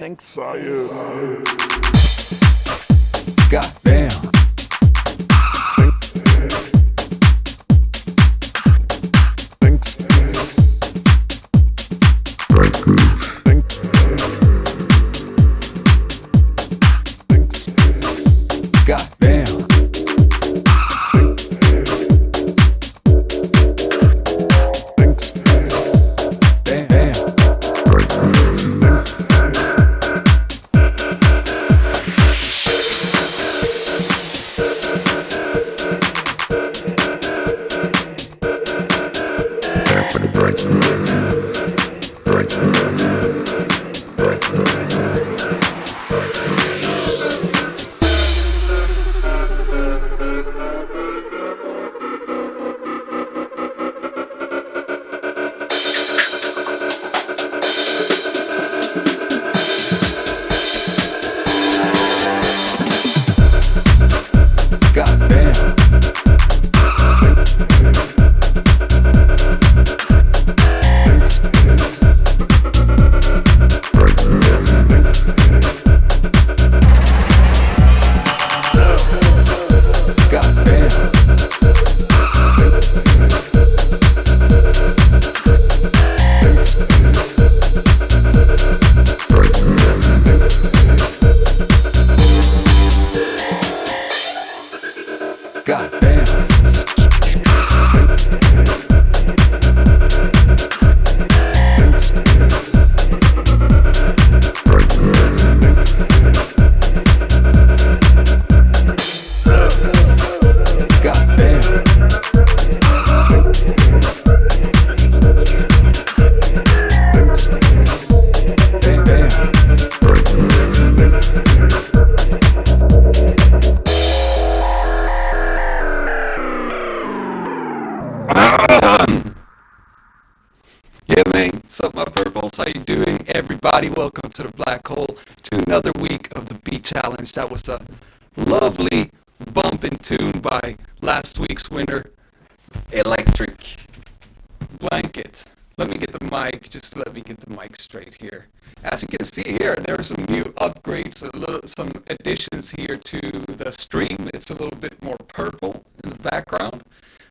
Sire. Goddamn. Thanks. Right groove. Thanks. Goddamn. Thanks. Damn. Right groove. Time for the bright groove. Bright groove. Bright groove. Goddamn. Bright groove. Goddamn. Bright Goddamn. Goddamn. Damn. Yeah, man. What's up, my purples? How you doing? Everybody, welcome to the Black Hole, to another week of the Beat Challenge. That was a lovely bumping tune by last week's winner, Electric Blanket. Let me get the mic, just let me get the mic straight here. As you can see here, there are some new upgrades, some additions here to the stream. It's a little bit more purple in the background.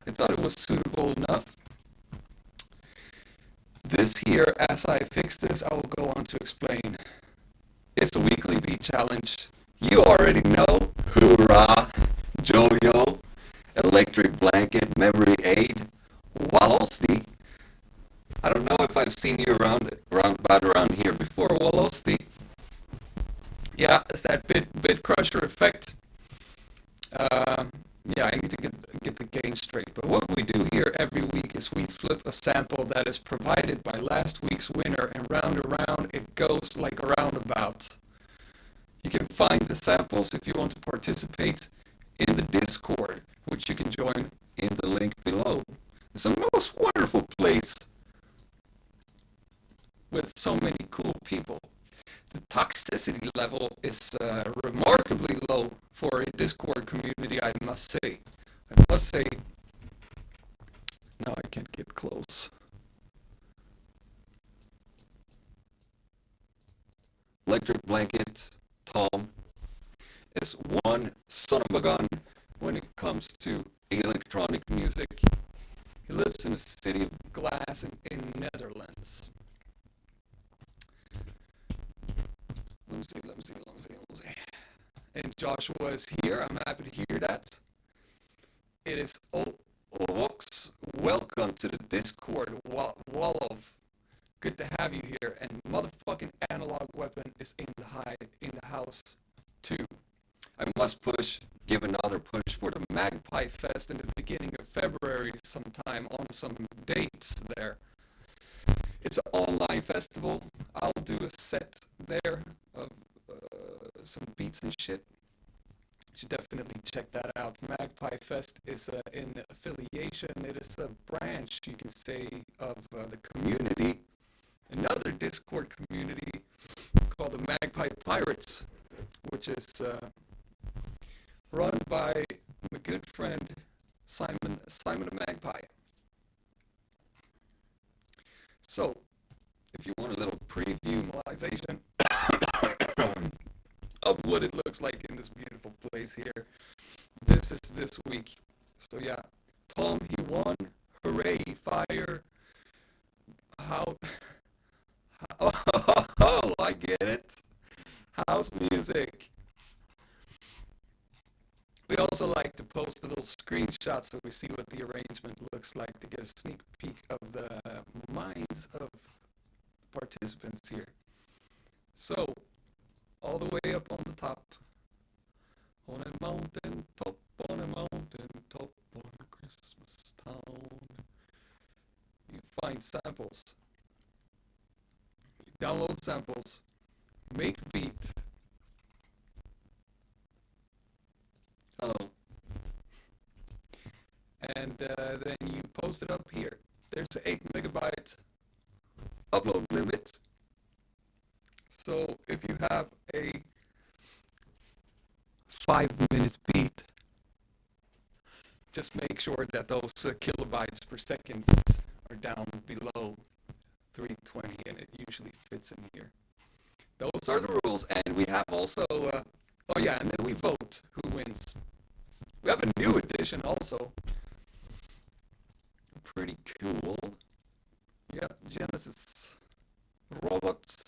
I thought it was suitable enough. This here, as I fix this, I will go on to explain. It's a weekly beat challenge. You already know. Hoorah! Jojo, Electric Blanket, Memory Aid, Walosti. I don't know if I've seen you around here before, Walosti. Yeah, it's that bit crusher effect. Yeah, I need to get the gain straight. But what we do here every week is we flip a sample that is provided by last week's winner, and round around it goes like a roundabout. You can find the samples if you want to participate in the Discord, which you can join in the link below. It's a most wonderful place with so many cool people. The toxicity level is remarkably low for a Discord community, I must say. No, I can't get close. Electric Blanket, Tom, is one son of a gun when it comes to electronic music. He lives in the city of Glass in Netherlands. Let me see. And Joshua is here. I'm happy to hear that. It is Olox. Welcome to the Discord, Wolof. Good to have you here. And motherfucking Analog Weapon is in the house too. I must give another push for the Magpie Fest in the beginning of February sometime on some dates there. It's an online festival. I'll do a set there of some beats and shit. You should definitely check that out. Magpie Fest is in affiliation. It is a branch, you can say, of the community. Another Discord community called the Magpie Pirates, which is run by my good friend Simon the Magpie. So, if you want a little preview, this beautiful place here. This is this week. So yeah, Tom, he won. Hooray, fire. How? Oh, I get it. House music. We also like to post a little screenshot so we see what the arrangement looks like to get a sneak peek of the minds of participants here. So, all the way up on the top, on a mountain top, on a mountain top, on a Christmas town, you find samples, you download samples, make beat. Hello. And then you post it up here. There's an 8 megabyte upload limit. So if you have a 5-minute beat, just make sure that those kilobytes per second are down below 320, and it usually fits in here. Those are the rules, and we have also, oh yeah, and then we vote who wins. We have a new edition also. Pretty cool. Yeah, Genesis robots.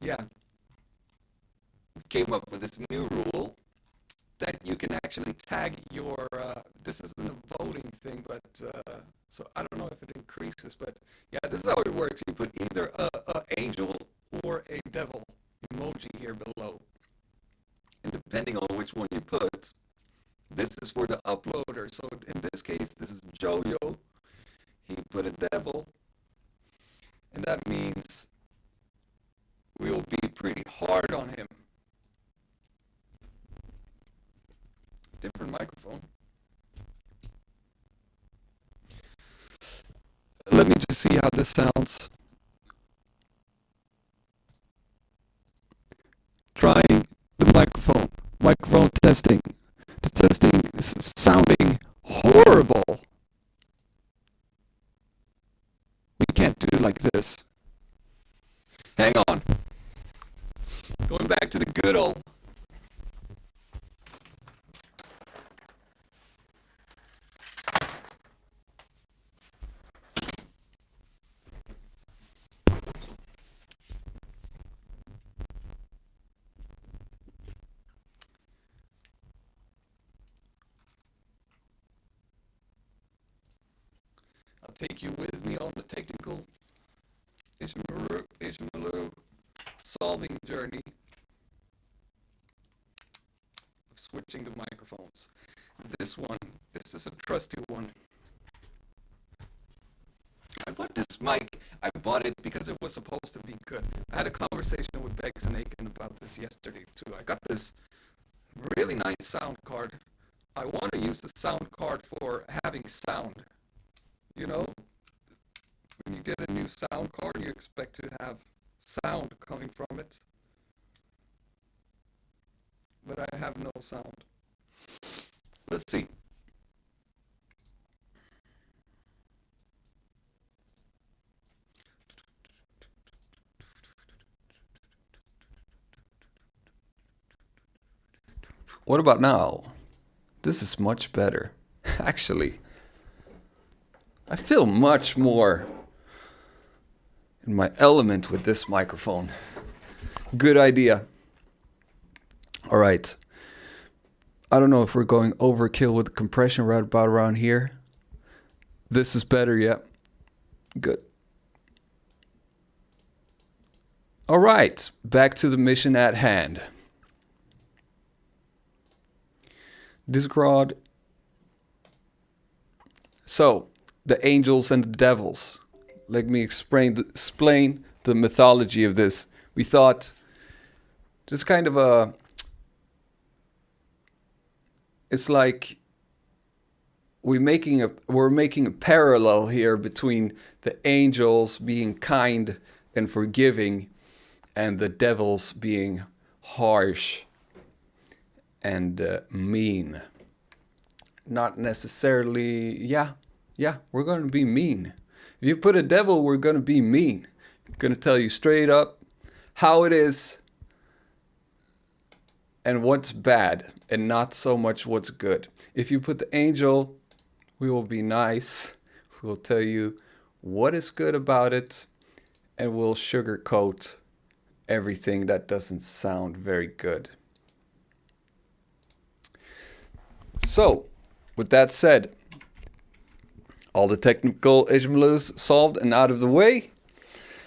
Yeah. We came up with this new rule that you can actually tag your, this isn't a voting thing, but, so I don't know if it increases, but yeah, this is how it works. You put either a angel or a devil emoji here below. And depending on which one you put, this is for the uploader. So in this case, this is Jojo. He put a devil. And that means we will be pretty hard on him. Different microphone. Let me just see how this sounds. Trying the microphone testing. The testing is sounding horrible. We can't do it like this. Hang on. Going back to the good old. Take you with me on the technical Ishmael solving journey of switching the microphones. This is a trusty one. I bought this mic. I bought it because it was supposed to be good. I had a conversation with Bex and Aiken about this yesterday too. I got this really nice sound card. I want to use the sound card for having sound. You know, when you get a new sound card, you expect to have sound coming from it. But I have no sound. Let's see. What about now? This is much better, actually. I feel much more in my element with this microphone. Good idea. All right. I don't know if we're going overkill with the compression right about around here. This is better, yeah. Good. All right. Back to the mission at hand. Discrod. So, the angels and the devils. Let me explain the mythology of this. We thought just kind of it's like we're making a parallel here between the angels being kind and forgiving and the devils being harsh and mean. Not necessarily, yeah, we're going to be mean. If you put a devil, we're going to be mean. Going to tell you straight up how it is and what's bad, and not so much what's good. If you put the angel, we will be nice. We'll tell you what is good about it, and we'll sugarcoat everything that doesn't sound very good. So, with that said, all the technical issues solved and out of the way,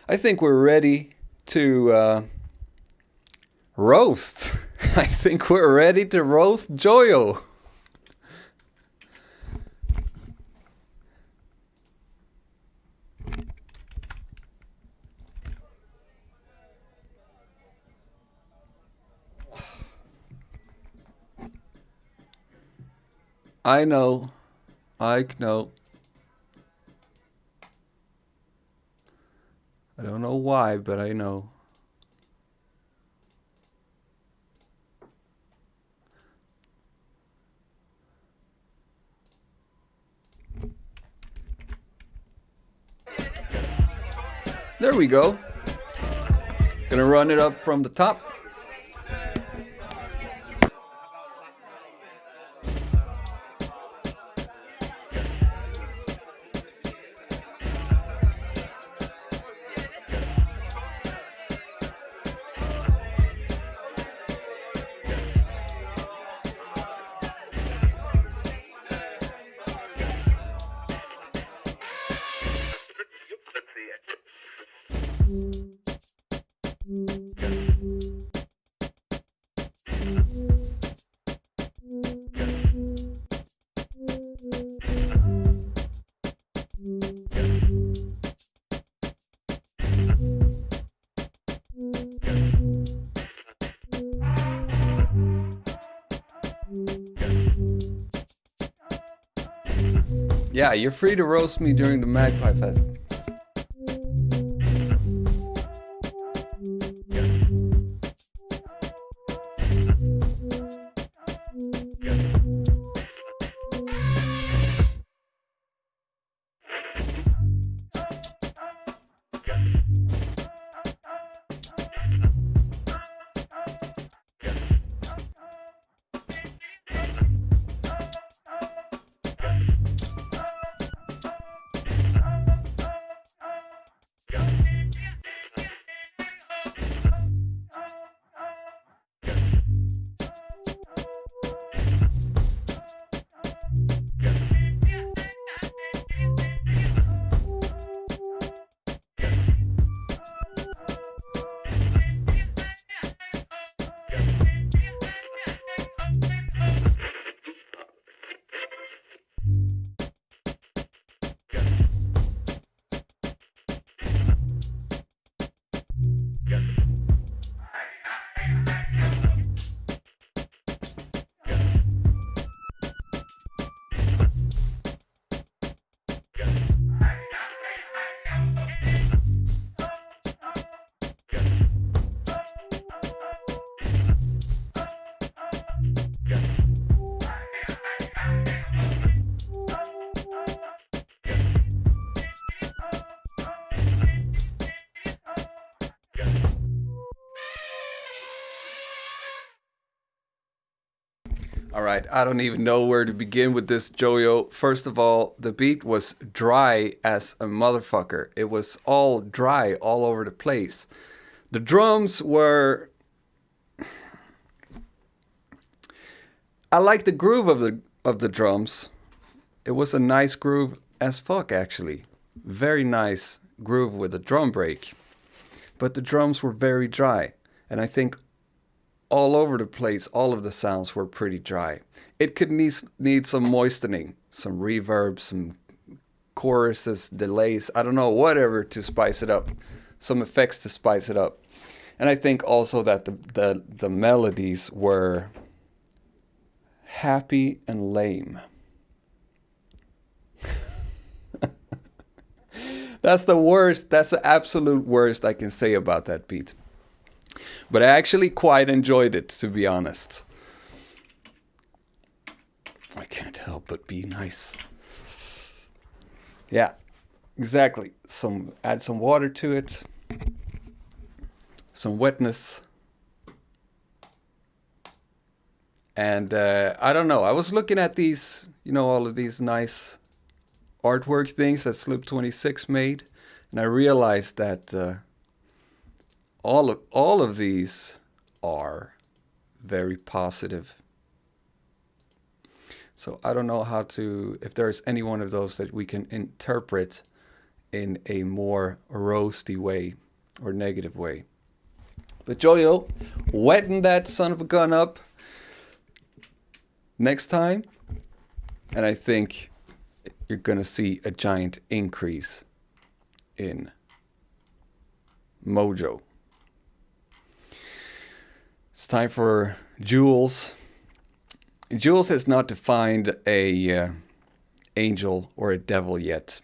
I think we're ready to roast. I think we're ready to roast Joyo. I know. I know. I don't know why, but I know. There we go. Gonna run it up from the top. Yeah, you're free to roast me during the Magpie Fest. All right, I don't even know where to begin with this, Joyo. First of all, the beat was dry as a motherfucker. It was all dry all over the place. The drums were... I like the groove of the drums. It was a nice groove as fuck, actually. Very nice groove with a drum break. But the drums were very dry, and I think all over the place, all of the sounds were pretty dry. It could need some moistening, some reverb, some choruses, delays, I don't know, whatever to spice it up. Some effects to spice it up. And I think also that the melodies were happy and lame. That's the worst, that's the absolute worst I can say about that beat. But I actually quite enjoyed it, to be honest. I can't help but be nice. Yeah, exactly. Add some water to it. some wetness. And I don't know. I was looking at these, all of these nice artwork things that Sloop 26 made, and I realized that all of these are very positive. So I don't know if there's any one of those that we can interpret in a more roasty way or negative way. But Jojo, wetting that son of a gun up next time, and I think you're gonna see a giant increase in mojo. It's time for Jules. Jules has not defined a angel or a devil yet.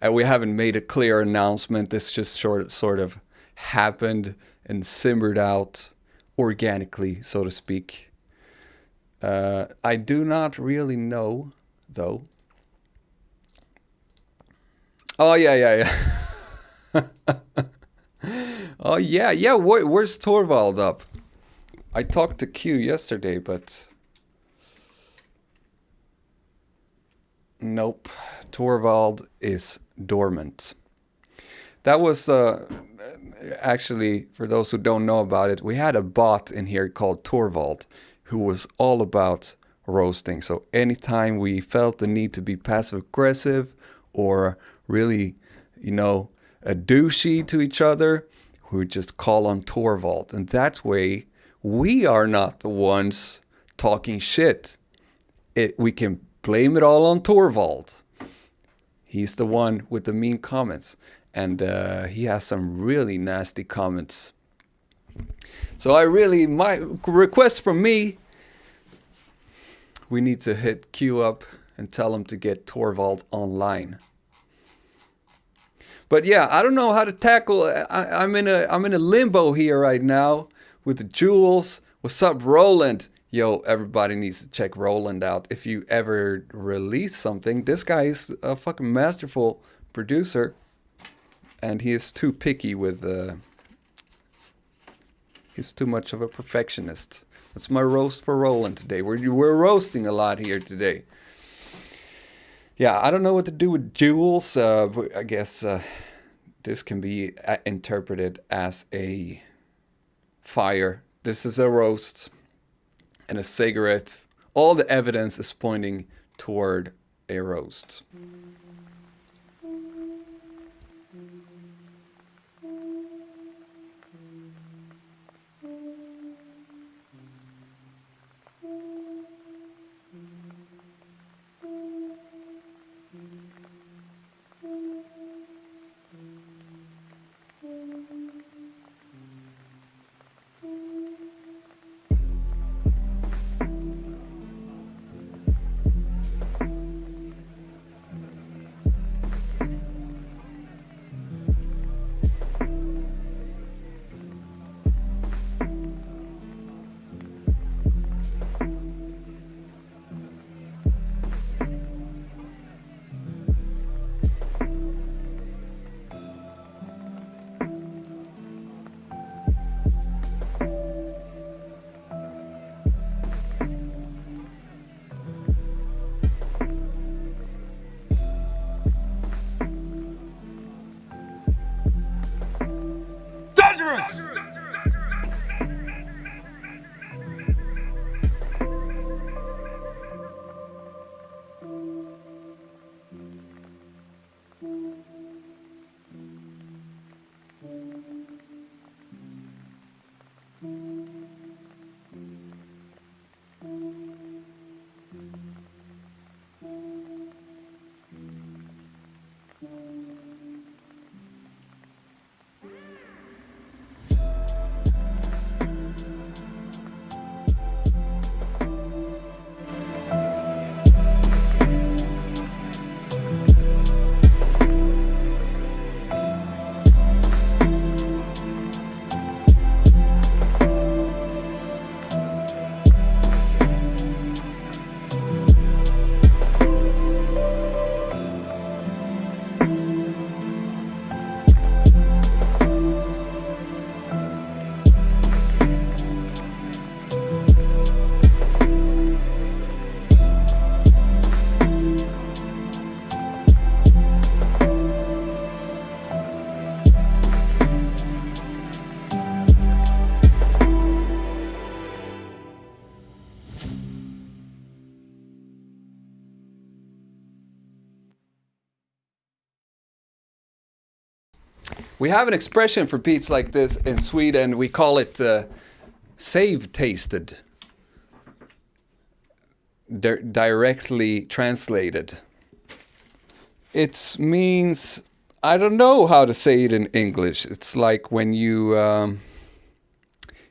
We haven't made a clear announcement. This just sort of happened and simmered out organically, so to speak. I do not really know, though. Oh, yeah. Oh, yeah. Where's Torvald up? I talked to Q yesterday, but... Nope. Torvald is dormant. That was... actually, for those who don't know about it, we had a bot in here called Torvald, who was all about roasting. So anytime we felt the need to be passive-aggressive or really, a douchey to each other, we would just call on Torvald. And that way, we are not the ones talking shit. We can blame it all on Torvald. He's the one with the mean comments. And he has some really nasty comments. So my request from me, we need to hit Q up and tell him to get Torvald online. But yeah, I don't know how to tackle. I'm in a limbo here right now with the Jules. What's up, Roland? Yo, everybody needs to check Roland out. If you ever release something, this guy is a fucking masterful producer. And he is too picky with... he's too much of a perfectionist. That's my roast for Roland today. We're roasting a lot here today. Yeah, I don't know what to do with Jules. I guess this can be interpreted as a fire. This is a roast and a cigarette. All the evidence is pointing toward a roast. We have an expression for beats like this in Sweden. We call it save tasted. Directly translated. It means, I don't know how to say it in English. It's like when you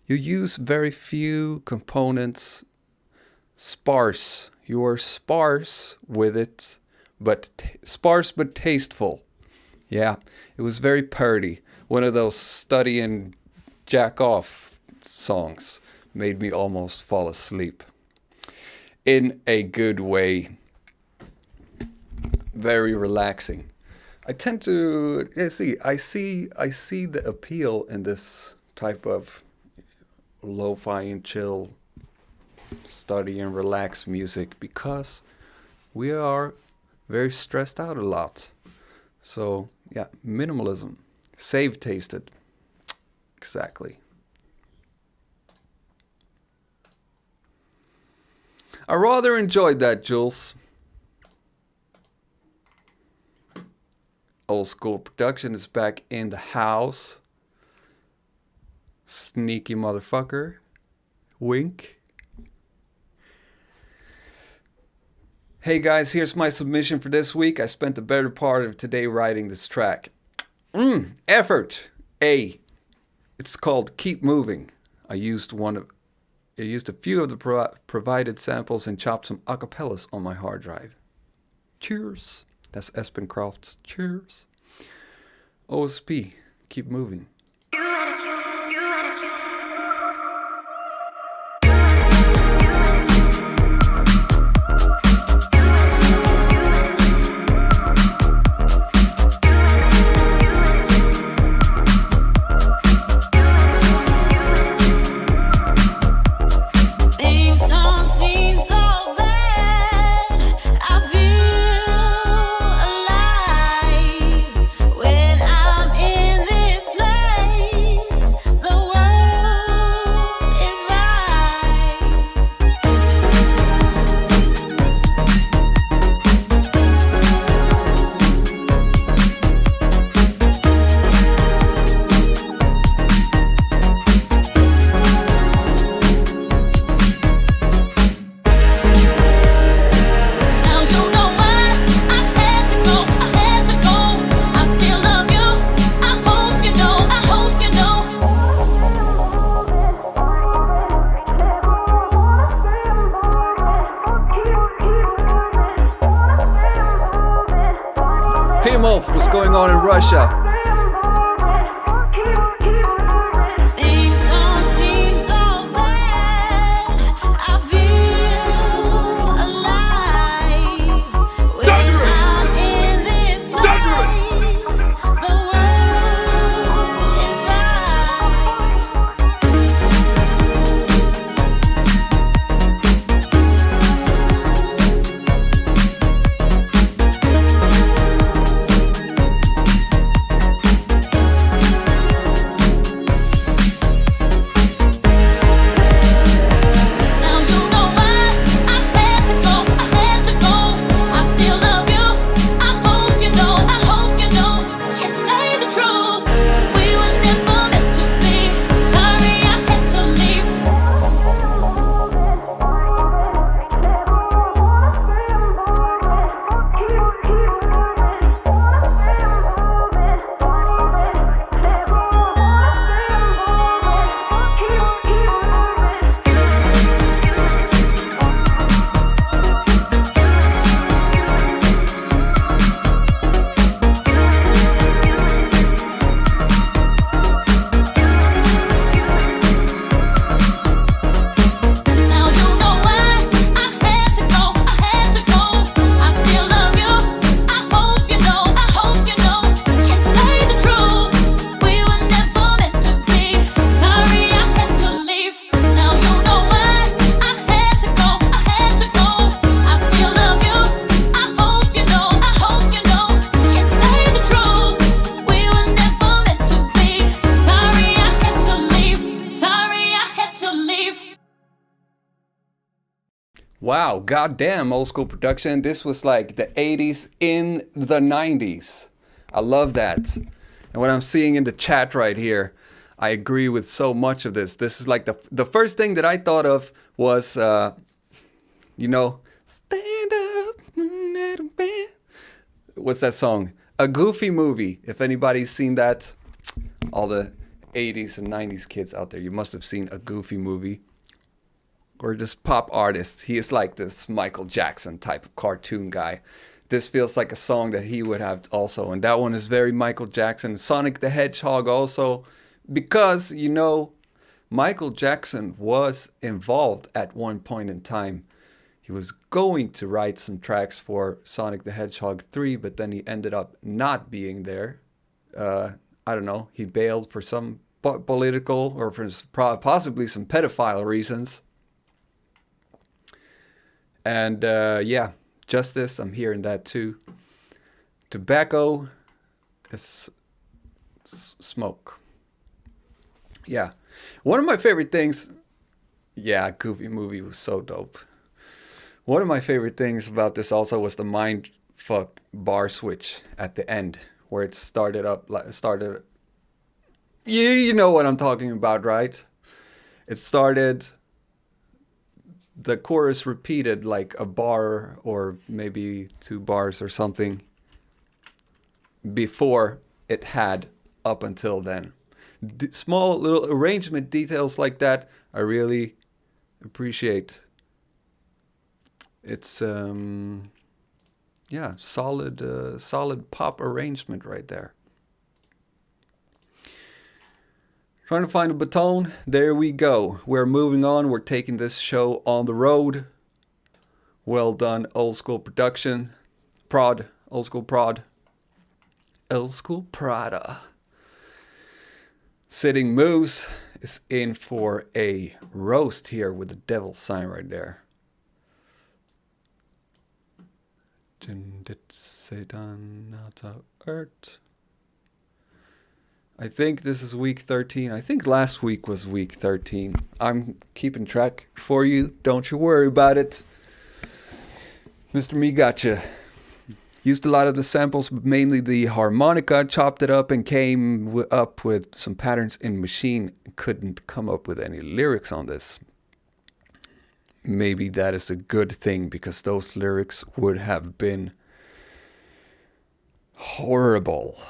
use very few components, sparse. You are sparse with it, but sparse but tasteful. Yeah, it was very purdy. One of those study and jack off songs made me almost fall asleep. In a good way. Very relaxing. I tend to I see the appeal in this type of lo-fi and chill study and relax music because we are very stressed out a lot. So yeah, minimalism. Save tasted. Exactly. I rather enjoyed that, Jules. Old School Production is back in the house. Sneaky motherfucker. Wink. Hey guys, here's my submission for this week. I spent the better part of today writing this track. Effort. A. It's called Keep Moving. I used a few of the provided samples and chopped some acapellas on my hard drive. Cheers. That's Espen Croft's Cheers. OSP, Keep Moving. What's going on in Russia? Wow, goddamn, Old School Production. This was like the 80s in the 90s. I love that. And what I'm seeing in the chat right here, I agree with so much of this. This is like the first thing that I thought of was, you know, stand up. What's that song? A Goofy Movie. If anybody's seen that, all the 80s and 90s kids out there, you must have seen A Goofy Movie. Or this pop artist. He is like this Michael Jackson type of cartoon guy. This feels like a song that he would have also. And that one is very Michael Jackson. Sonic the Hedgehog also. Because, you know, Michael Jackson was involved at one point in time. He was going to write some tracks for Sonic the Hedgehog 3, but then he ended up not being there. I don't know. He bailed for some political or for possibly some pedophile reasons. And yeah, justice, I'm hearing that too. Tobacco is smoke. Yeah. One of my favorite things, yeah, Goofy Movie was so dope. One of my favorite things about this also was the mindfuck bar switch at the end, where it started. You know what I'm talking about, right? It started, the chorus repeated like a bar or maybe 2 bars or something before it had up until then. Small little arrangement details like that I really appreciate. It's yeah, solid pop arrangement right there. Trying to find a baton. There we go. We're moving on. We're taking this show on the road. Well done, old school production. Old school Prada. Sitting Moose is in for a roast here with the devil's sign right there. I think this is week 13. I think last week was week 13. I'm keeping track for you. Don't you worry about it. Mr. Me gotcha. Used a lot of the samples, but mainly the harmonica, chopped it up and came up with some patterns in Machine. Couldn't come up with any lyrics on this. Maybe that is a good thing, because those lyrics would have been horrible.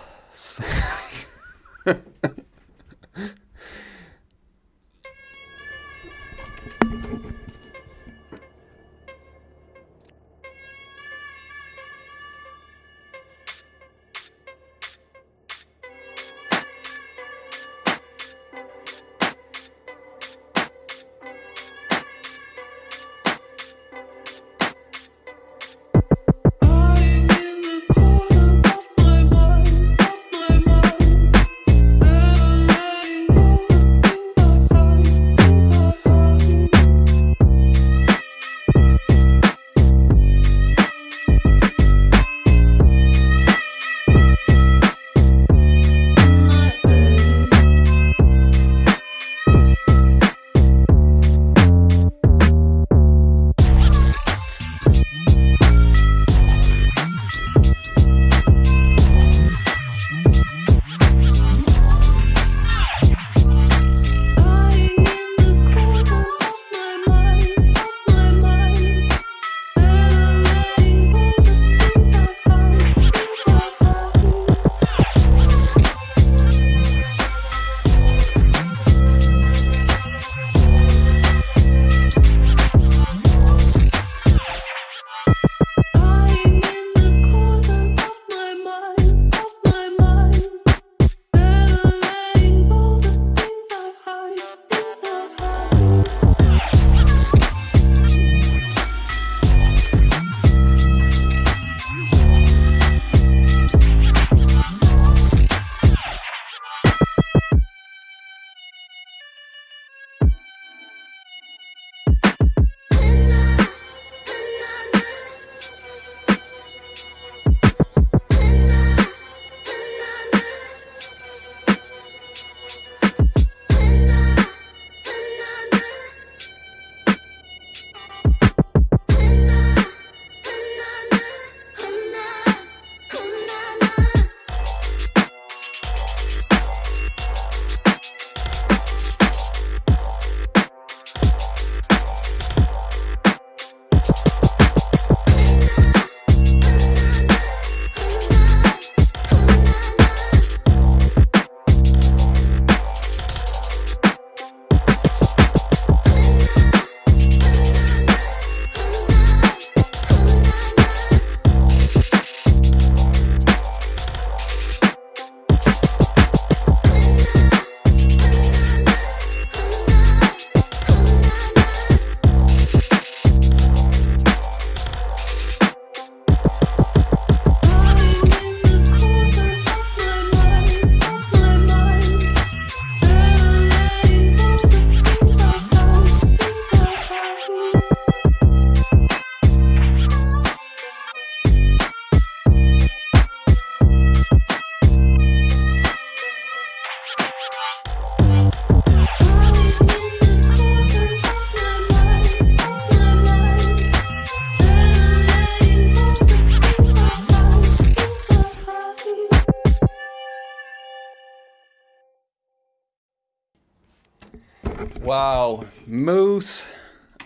Wow, Moose,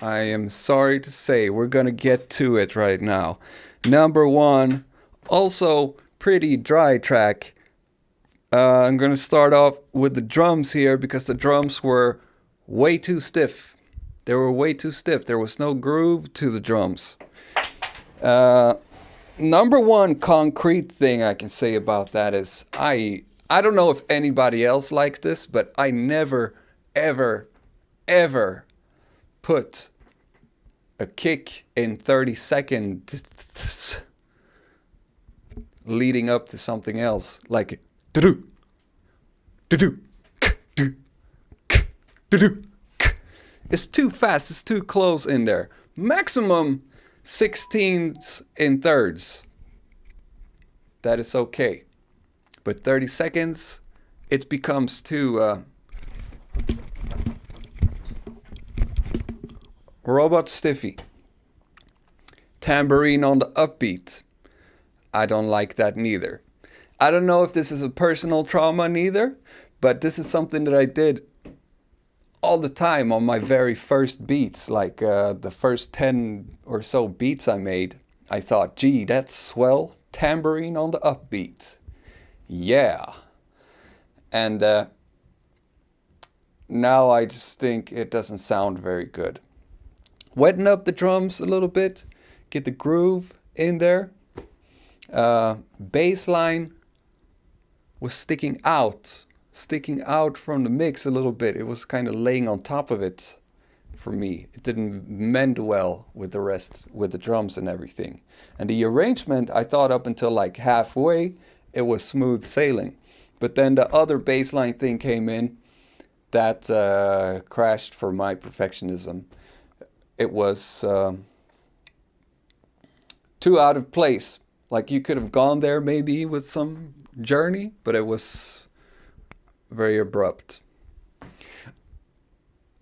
I am sorry to say, we're gonna get to it right now. Number one, also pretty dry track. I'm gonna start off with the drums here because the drums were way too stiff. They were way too stiff. There was no groove to the drums. Number one concrete thing I can say about that is I don't know if anybody else likes this, but I never, ever, ever put a kick in 30 seconds leading up to something else, like do do do do. It's too fast, it's too close in there. Maximum 16ths in thirds. That is okay. But 30 seconds, it becomes too robot stiffy. Tambourine on the upbeat. I don't like that neither. I don't know if this is a personal trauma neither, but this is something that I did all the time on my very first beats. Like the first 10 or so beats I made, I thought, gee, that's swell. Tambourine on the upbeat. Yeah. And now I just think it doesn't sound very good. Weten up the drums a little bit, get the groove in there. Bass line was sticking out from the mix a little bit. It was kind of laying on top of it for me. It didn't mend well with the rest, with the drums and everything. And the arrangement, I thought up until like halfway, it was smooth sailing. But then the other bass line thing came in that crashed for my perfectionism. It was too out of place. Like you could have gone there maybe with some journey, but it was very abrupt.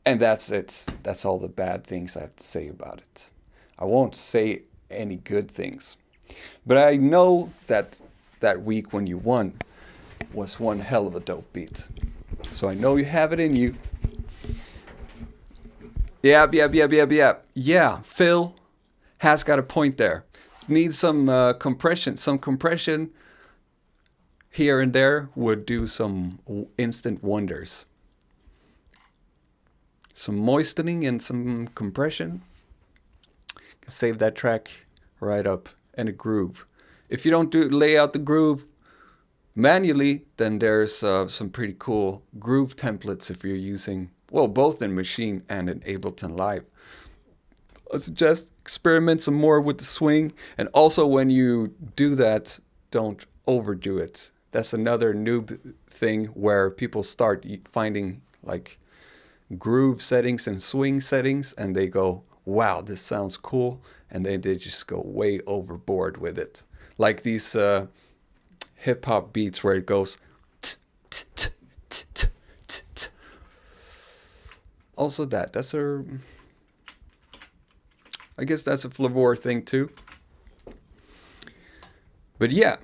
And that's it. That's all the bad things I have to say about it. I won't say any good things. But I know that that week when you won was one hell of a dope beat. So I know you have it in you. Yeah. Yeah, Phil has got a point there. Needs some compression. Some compression here and there would do some instant wonders. Some moistening and some compression can save that track right up, and a groove. If you don't lay out the groove manually, then there's some pretty cool groove templates if you're using, well, both in Machine and in Ableton Live. I suggest experiment some more with the swing, and also when you do that, don't overdo it. That's another noob thing where people start finding like groove settings and swing settings, and they go, wow, this sounds cool, and then they just go way overboard with it. Like these hip-hop beats where it goes also that's a, I guess that's a flavor thing too. But yeah,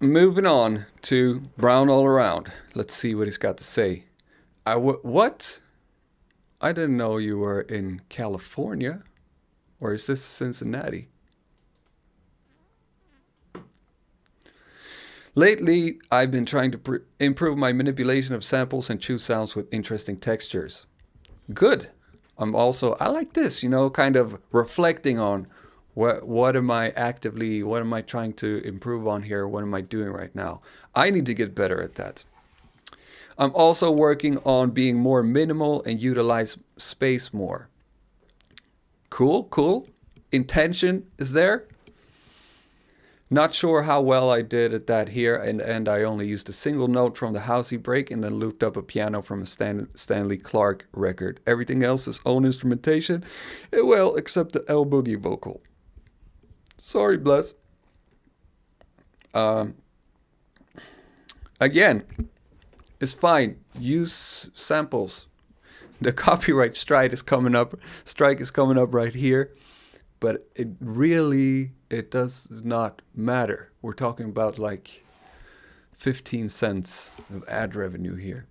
moving on to Brown All Around. Let's see what he's got to say. What? I didn't know you were in California. Or is this Cincinnati? Lately, I've been trying to improve my manipulation of samples and choose sounds with interesting textures. Good. I like this, kind of reflecting on what am I trying to improve on here? What am I doing right now? I need to get better at that. I'm also working on being more minimal and utilize space more. Cool. Intention is there. Not sure how well I did at that here, and I only used a single note from the housey break and then looped up a piano from a Stanley Clarke record. Everything else is own instrumentation, well, except the El Boogie vocal. Sorry, Bless. Again, it's fine. Use samples. The copyright strike is coming up right here, but it does not matter. We're talking about like 15 cents of ad revenue here.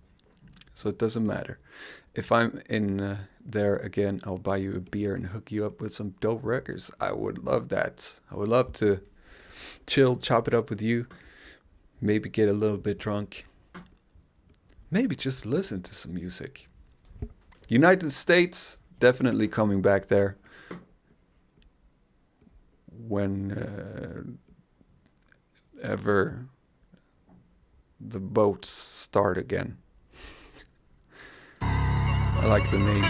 So it doesn't matter. If I'm in there again, I'll buy you a beer and hook you up with some dope records. I would love that. I would love to chill, chop it up with you, maybe get a little bit drunk, maybe just listen to some music. United States, definitely coming back there when ever the boats start again. I like the name.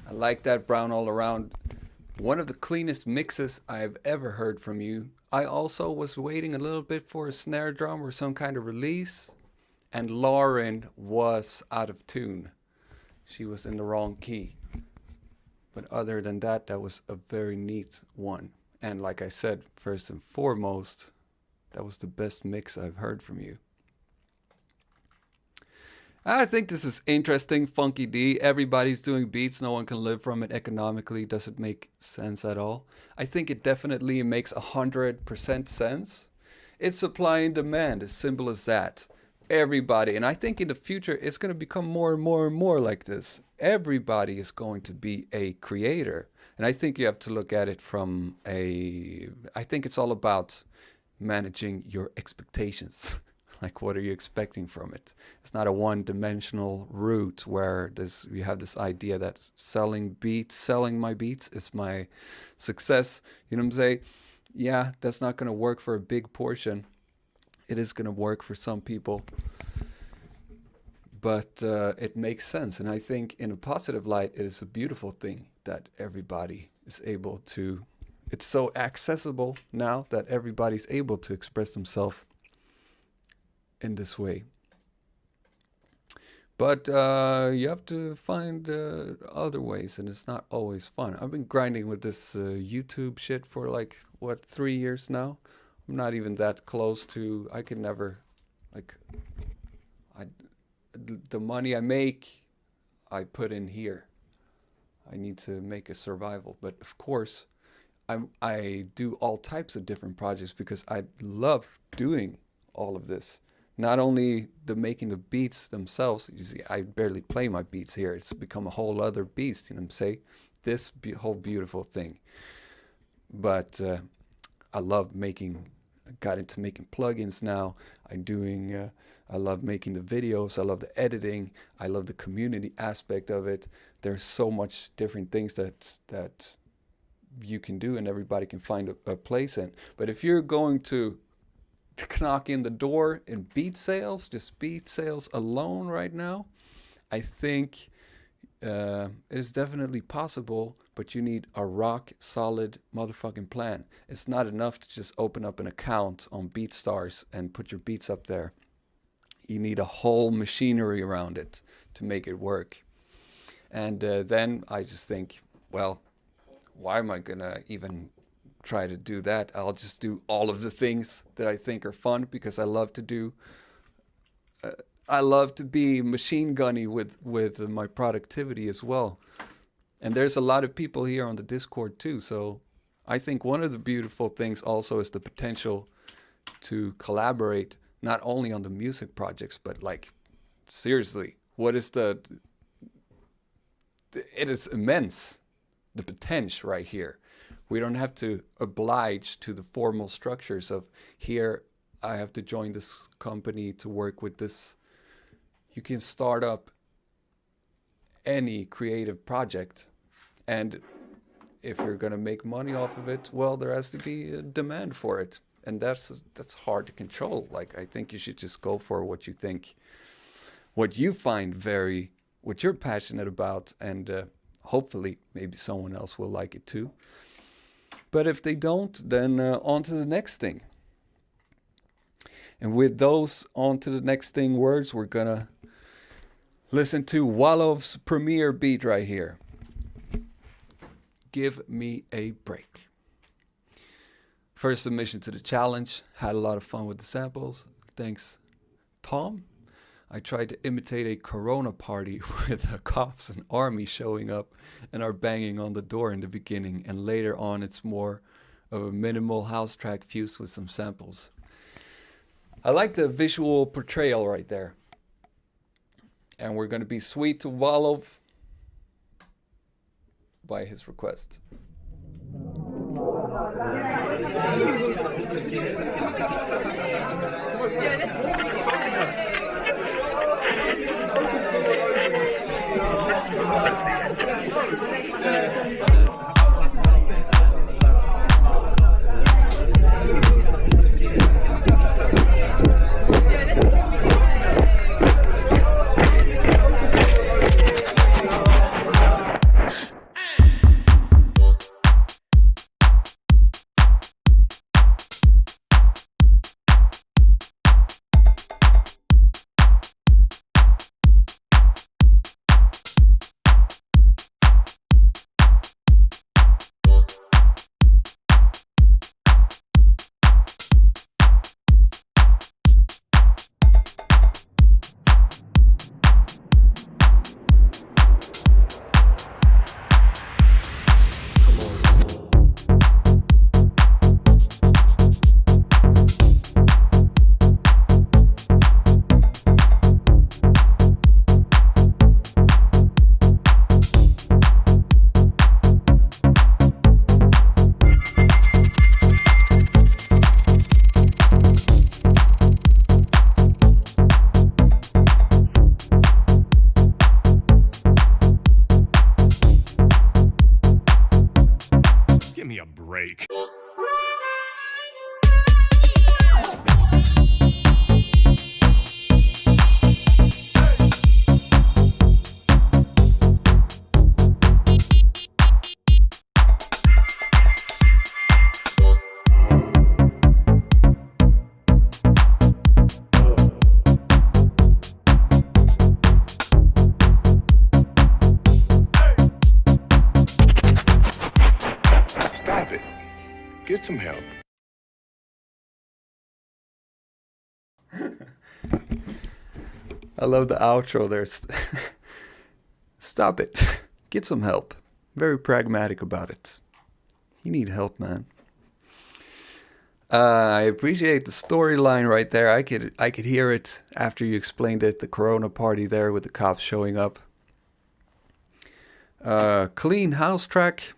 I like that, Brown all around. One of the cleanest mixes I've ever heard from you. I also was waiting a little bit for a snare drum or some kind of release, and Lauren was out of tune. She was in the wrong key. But other than that, that was a very neat one. And like I said, first and foremost, that was the best mix I've heard from you. I think this is interesting, funky D. Everybody's doing beats. No one can live from it economically. Does it make sense at all? I think it definitely makes 100% sense. It's supply and demand, as simple as that. Everybody, and I think in the future it's going to become more and more and more like this. Everybody is going to be a creator. And I think you have to look at it from I think it's all about managing your expectations. Like, what are you expecting from it? It's not a one-dimensional route where you have this idea that selling my beats is my success. You know what I'm saying? Yeah, that's not going to work for a big portion. It is going to work for some people, but it makes sense. And I think in a positive light, it is a beautiful thing that everybody is able to. It's so accessible now that everybody's able to express themselves in this way. But you have to find other ways, and it's not always fun. I've been grinding with this YouTube shit for like, what, 3 years now? I'm not even that close to, I could never, like, the money I make, I put in here. I need to make a survival. But of course, I do all types of different projects because I love doing all of this. Not only making the beats themselves, you see, I barely play my beats here. It's become a whole other beast, you know what I'm saying? This whole beautiful thing. But I love got into making plugins now. I love making the videos. I love the editing. I love the community aspect of it. There's so much different things that you can do and everybody can find a place in. But if you're going to knock in the door in beat sales, just beat sales alone right now, I think it's definitely possible, but you need a rock solid motherfucking plan. It's not enough to just open up an account on BeatStars and put your beats up there. You need a whole machinery around it to make it work. And then I just think, well, why am I gonna even try to do that? I'll just do all of the things that I think are fun because I love to do. I love to be machine gunny with my productivity as well. And there's a lot of people here on the Discord too. So I think one of the beautiful things also is the potential to collaborate not only on the music projects, but like, seriously, it is immense, the potential right here. We don't have to oblige to the formal structures of here, I have to join this company to work with this. You can start up any creative project. And if you're going to make money off of it, well, there has to be a demand for it. And that's hard to control. Like, I think you should just go for what you think, what you find what you're passionate about. And hopefully maybe someone else will like it too. But if they don't, then on to the next thing. And with those on to the next thing words, we're going to listen to Wallow's premiere beat right here. Give me a break. First submission to the challenge. Had a lot of fun with the samples. Thanks, Tom. I tried to imitate a Corona party with the cops and army showing up and are banging on the door in the beginning. And later on, it's more of a minimal house track fused with some samples. I like the visual portrayal right there. And we're going to be sweet to Wallow by his request. Get some help. I love the outro there. Stop it. Get some help. Very pragmatic about it. You need help, man. I appreciate the storyline right there. I could hear it after you explained it. The Corona party there with the cops showing up. Clean house track.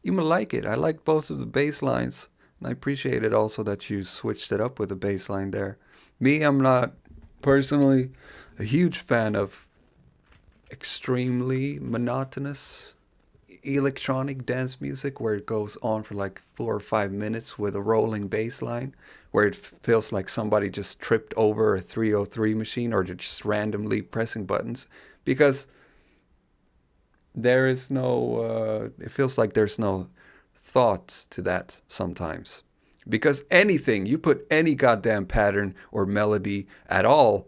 You might like it. I like both of the bass lines. And I appreciate it also that you switched it up with the bass line there. Me, I'm not personally a huge fan of extremely monotonous electronic dance music where it goes on for like 4 or 5 minutes with a rolling bass line, where it feels like somebody just tripped over a 303 machine or just randomly pressing buttons, because there is no it feels like there's no thought to that sometimes. Because anything, you put any goddamn pattern or melody at all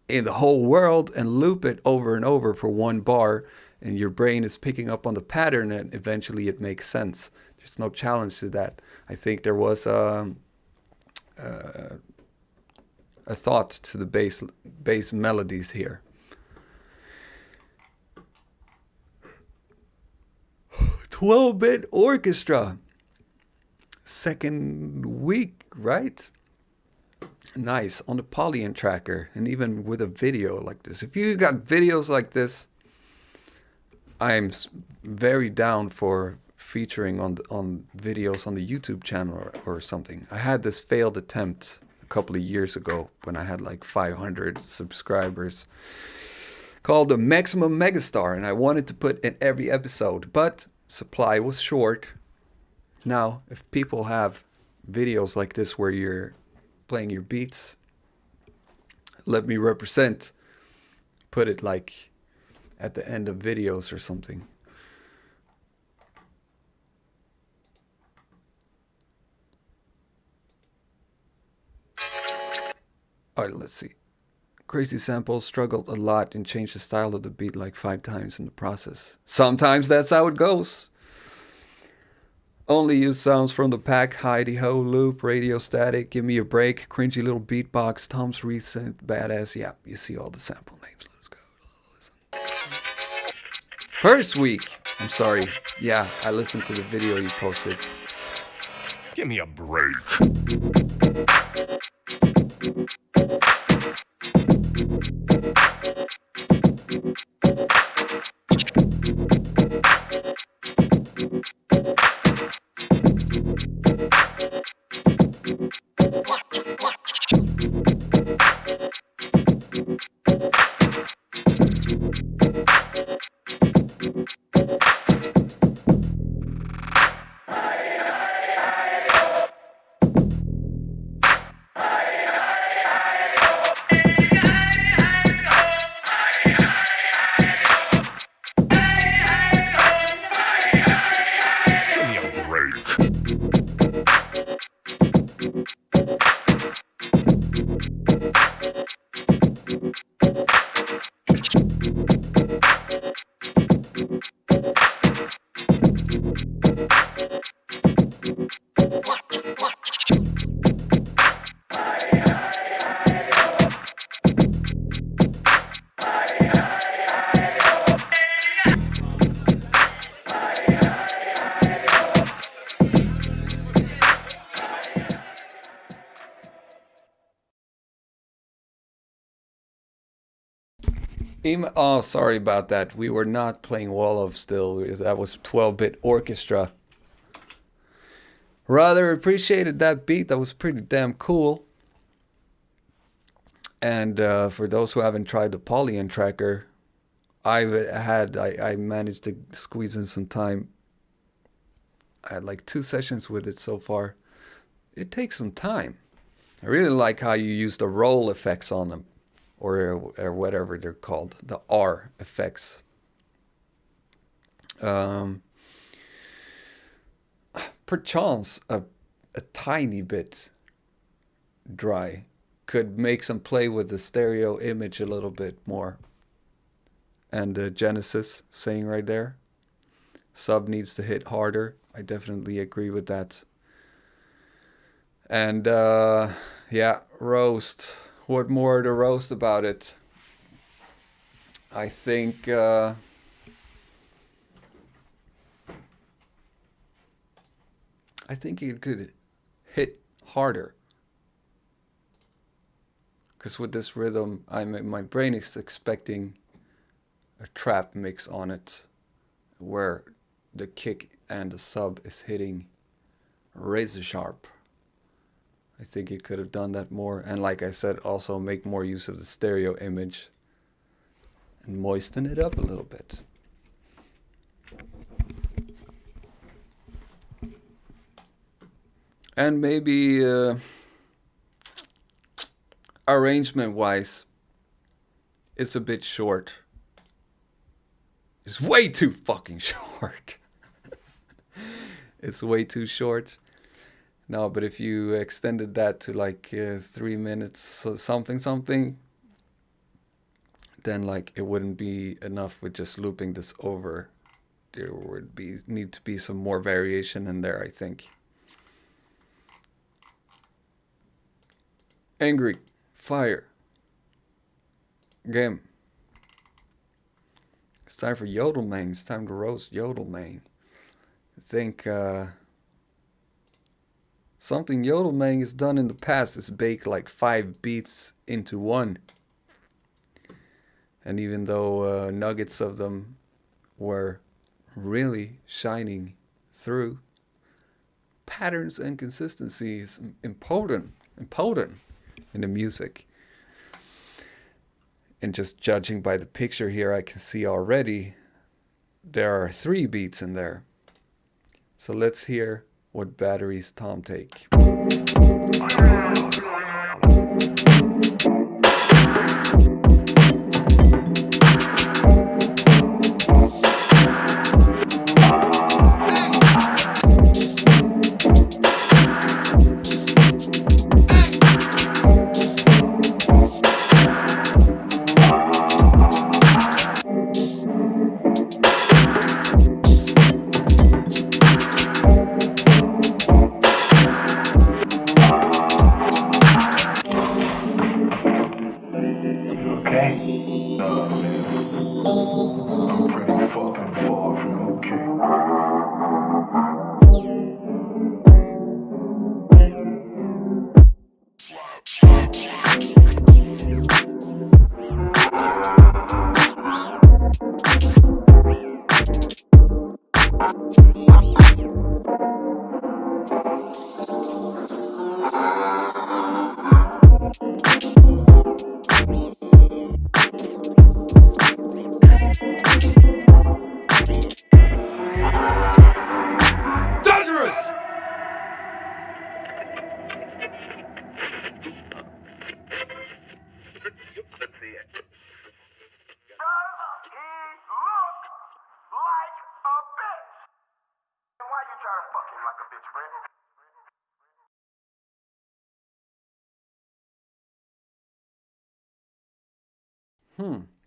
in the whole world and loop it over and over for one bar, and your brain is picking up on the pattern, and eventually it makes sense. There's no challenge to that. I think there was a thought to the bass melodies here. 12-bit orchestra. Second week, right? Nice. On the Polygon tracker, and even with a video like this. If you got videos like this, I'm very down for featuring on videos on the YouTube channel or something. I had this failed attempt a couple of years ago when I had like 500 subscribers, called the Maximum Megastar, and I wanted to put in every episode, but supply was short. Now, if people have videos like this where you're playing your beats, let me represent. Put it like at the end of videos or something. Alright, let's see. Crazy Samples struggled a lot and changed the style of the beat like 5 times in the process. Sometimes that's how it goes. Only use sounds from the pack, Heidi-ho, loop, radio static, give me a break, cringy little beatbox, Tom's recent, badass. Yeah, you see all the sample names. Let's go. Listen. First week. I'm sorry. Yeah, I listened to the video you posted. Give me a break. Oh, sorry about that. We were not playing Wall of still. That was 12-bit orchestra. Rather appreciated that beat. That was pretty damn cool. And for those who haven't tried the Polygon tracker, I managed to squeeze in some time. I had like 2 sessions with it so far. It takes some time. I really like how you use the roll effects on them. Or whatever they're called, the R effects. Perchance a tiny bit dry could make some play with the stereo image a little bit more. And Genesis saying right there, sub needs to hit harder. I definitely agree with that. And yeah, roast. What more to roast about it? I think it could hit harder. Because with this rhythm, my brain is expecting a trap mix on it, where the kick and the sub is hitting razor sharp. I think it could have done that more, and like I said, also make more use of the stereo image and moisten it up a little bit. And maybe arrangement wise, it's a bit short. It's way too fucking short. It's way too short. No, but if you extended that to like 3 minutes something, then like it wouldn't be enough with just looping this over. There would need to be some more variation in there, I think. Angry, fire, game. It's time for Yodelmane. It's time to roast Yodelmane. I think something Yodelmane has done in the past is bake like 5 beats into one. And even though nuggets of them were really shining through, patterns and consistency is important in the music. And just judging by the picture here, I can see already there are 3 beats in there. So let's hear what batteries Tom take.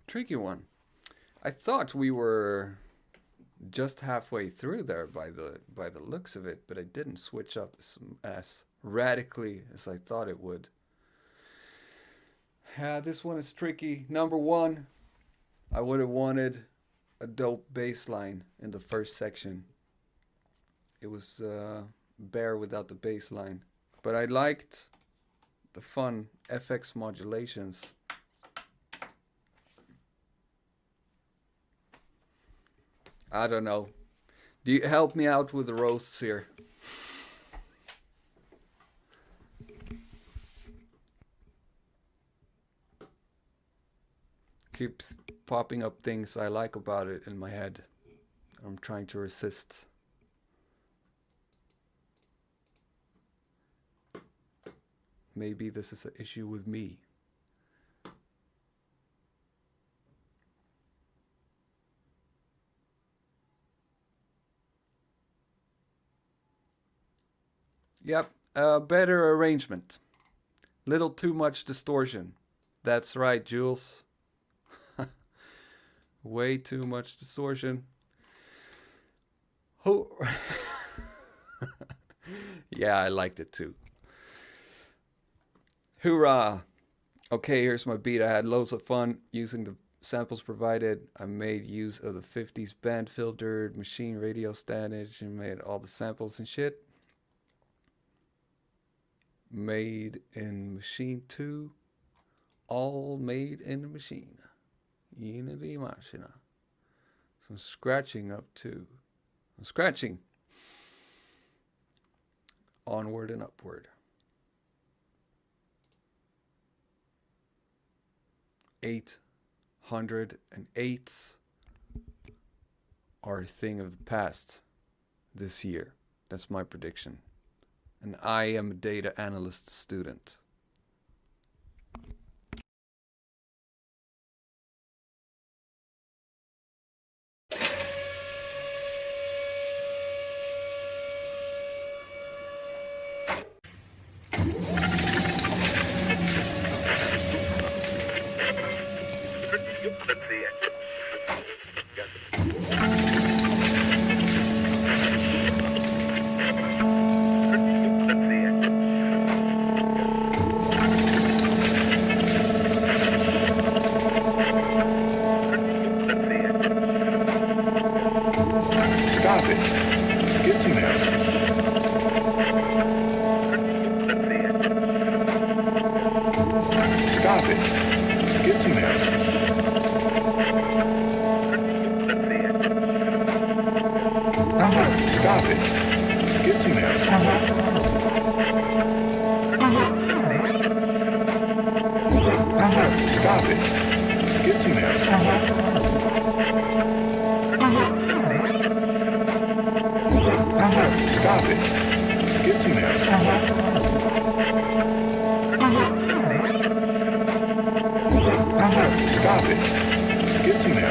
Tricky one. I thought we were just halfway through there by the looks of it, but I didn't switch up as radically as I thought it would. Yeah, this one is tricky. Number one, I would have wanted a dope bass line in the first section. It was bare without the bass line, but I liked the fun FX modulations. I don't know. Do you help me out with the roasts here? Keeps popping up things I like about it in my head. I'm trying to resist. Maybe this is an issue with me. Yep, better arrangement. Little too much distortion. That's right, Jules. Way too much distortion. Oh. Yeah, I liked it too. Hoorah! Okay, here's my beat. I had loads of fun using the samples provided. I made use of the 50s band filter, machine radio standage, and made all the samples and shit. Made in machine 2. All made in the machine. Unity Machina. Some scratching up too. Some scratching. Onward and upward. 808 are a thing of the past this year. That's my prediction. And I am a data analyst student. Stop it. Get to there. Stop it. Get to there. Stop it. Get to there. Stop it. Get to there. Stop it. Get to there. Stop it. Get to there.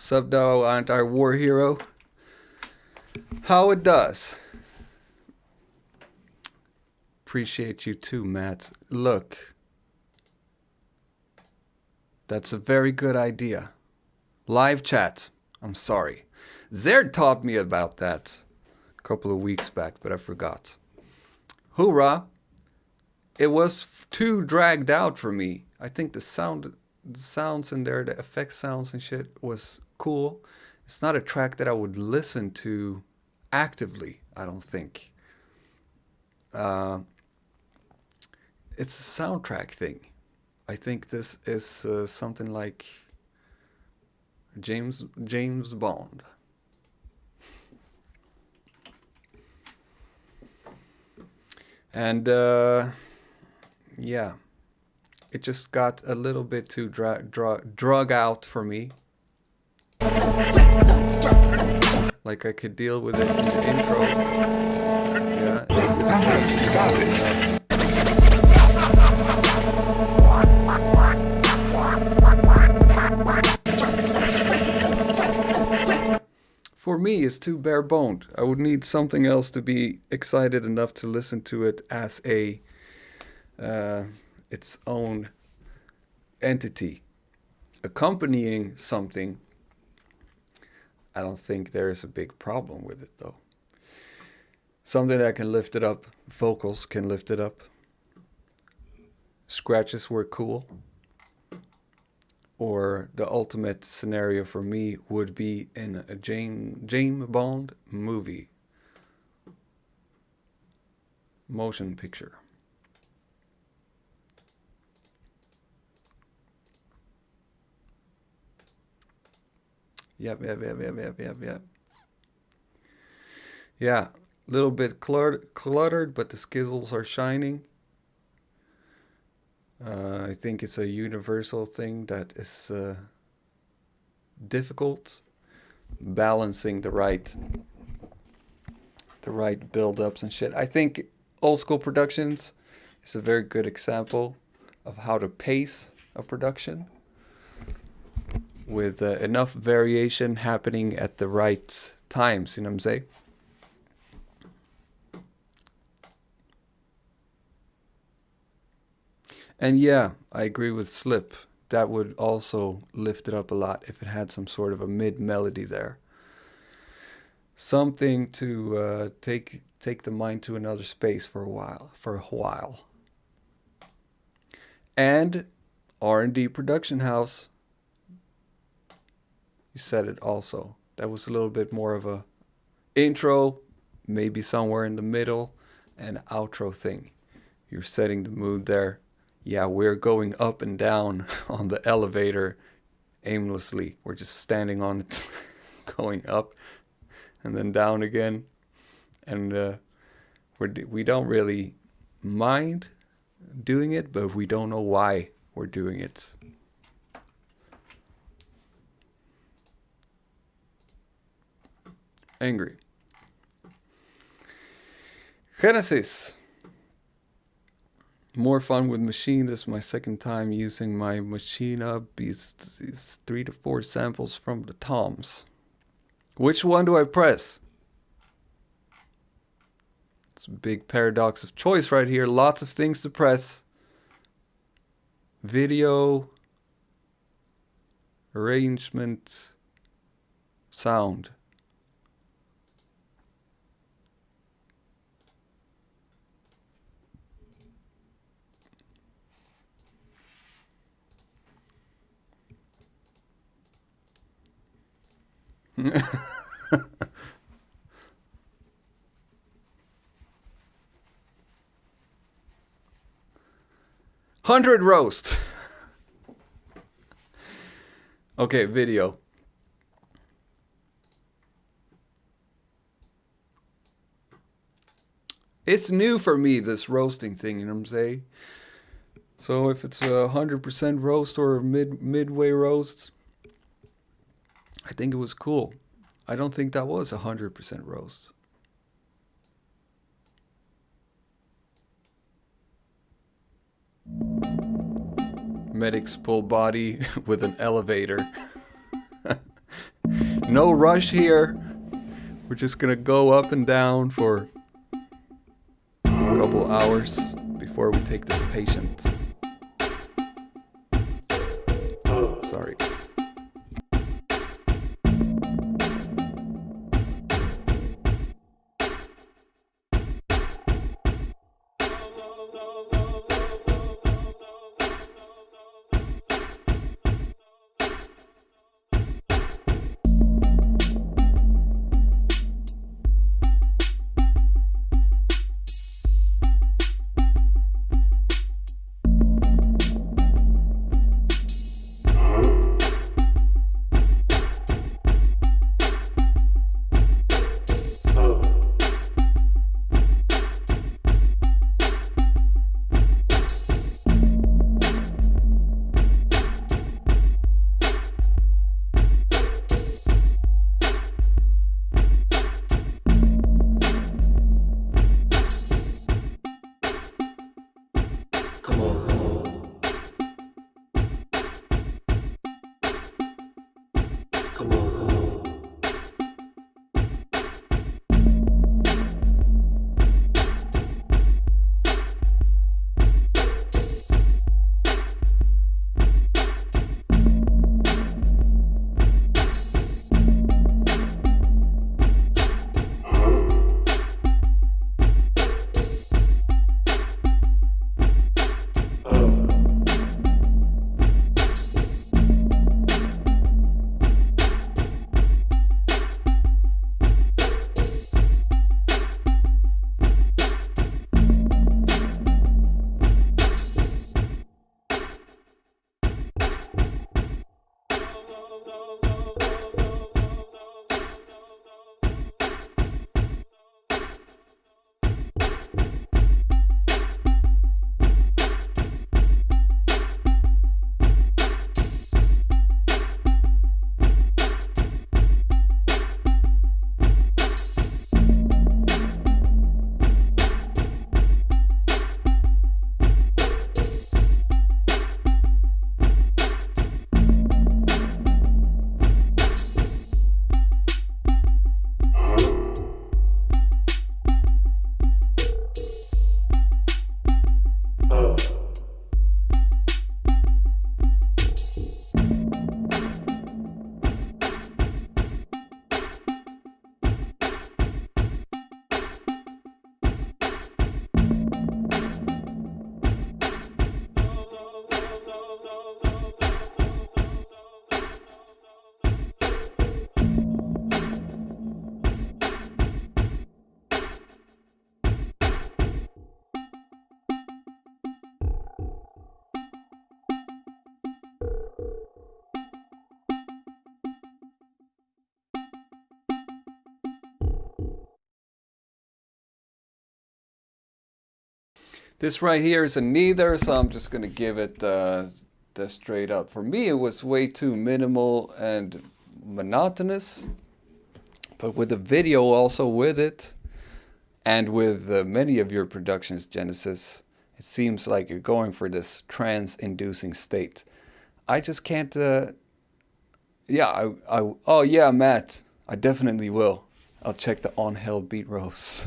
Sub thou anti war hero. How it does. Appreciate you too, Matt. Look. That's a very good idea. Live chat. I'm sorry. Zerd taught me about that a couple of weeks back, but I forgot. Hoorah. It was too dragged out for me. I think the sounds in there, the effect sounds and shit was cool. It's not a track that I would listen to actively, I don't think. It's a soundtrack thing. I think this is something like James Bond. And yeah, it just got a little bit too drug out for me. Like I could deal with it in the intro. Yeah, it just for me, it's too bare-boned. I would need something else to be excited enough to listen to it as a its own entity. Accompanying something, I don't think there's a big problem with it, though. Something that can lift it up. Vocals can lift it up. Scratches were cool. Or the ultimate scenario for me would be in a James Bond movie. Motion picture. Yep. Yeah, a little bit cluttered, but the skizzles are shining. I think it's a universal thing that is difficult, balancing the right build-ups and shit. I think old school productions is a very good example of how to pace a production with enough variation happening at the right times, you know what I'm saying? And yeah, I agree with Slip. That would also lift it up a lot if it had some sort of a mid melody there. Something to take the mind to another space for a while. And R&D production house. You said it also. That was a little bit more of a intro, maybe somewhere in the middle, and outro thing. You're setting the mood there. Yeah, we're going up and down on the elevator aimlessly. We're just standing on it, going up and then down again. And we don't really mind doing it, but we don't know why we're doing it. Angry. Genesis. More fun with Machine. This is my second time using my Machine Up. These 3 to 4 samples from the toms. Which one do I press? It's a big paradox of choice right here. Lots of things to press. Video, arrangement, sound. Hundred roast. Okay, video. It's new for me, this roasting thing, you know what I'm saying? So if it's 100% roast or midway roast, I think it was cool. I don't think that was 100% roast. Medic's full body with an elevator. No rush here. We're just gonna go up and down for a couple hours before we take this patient. Sorry. This right here is a neither, so I'm just going to give it the straight up. For me, it was way too minimal and monotonous. But with the video also with it, and with many of your productions, Genesis, it seems like you're going for this trance-inducing state. I just can't... oh yeah, Matt, I definitely will. I'll check the On Hell Beat Rose.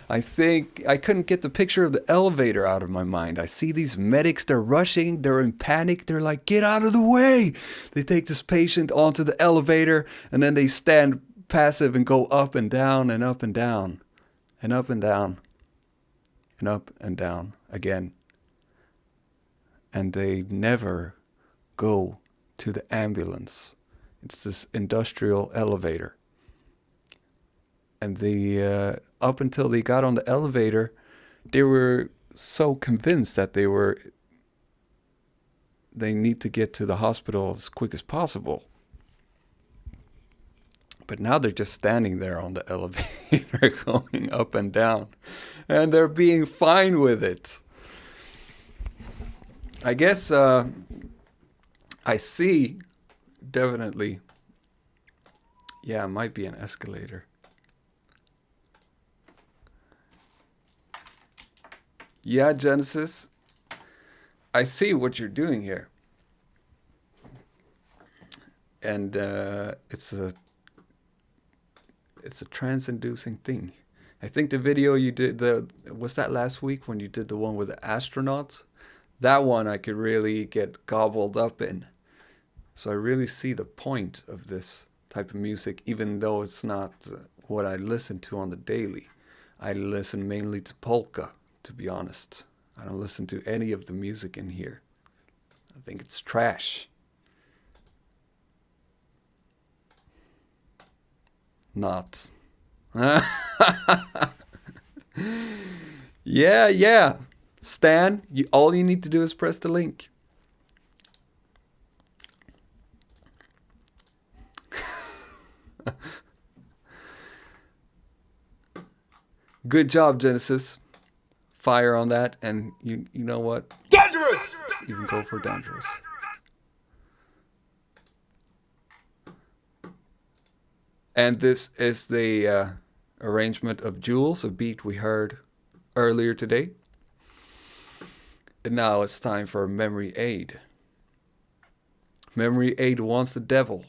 I think I couldn't get the picture of the elevator out of my mind. I see these medics, they're rushing, they're in panic, they're like, get out of the way. They take this patient onto the elevator and then they stand passive and go up and down and up and down and up and down and up and down again. And they never go to the ambulance. It's this industrial elevator. And the up until they got on the elevator, they were so convinced that they need to get to the hospital as quick as possible. But now they're just standing there on the elevator going up and down. And they're being fine with it. I guess I see, definitely. Yeah, it might be an escalator. Yeah, Genesis, I see what you're doing here. and it's a trance-inducing thing. I think the video you did, was that last week when you did the one with the astronauts? That one I could really get gobbled up in. So I really see the point of this type of music, even though it's not what I listen to on the daily. I listen mainly to polka, to be honest. I don't listen to any of the music in here. I think it's trash. Not. Yeah. Stan, all you need to do is press the link. Good job, Genesis. Fire on that, and you know what? Dangerous! Let's even go for dangerous. And this is the arrangement of Jules, a beat we heard earlier today. And now it's time for Memory Aid. Memory Aid wants the devil.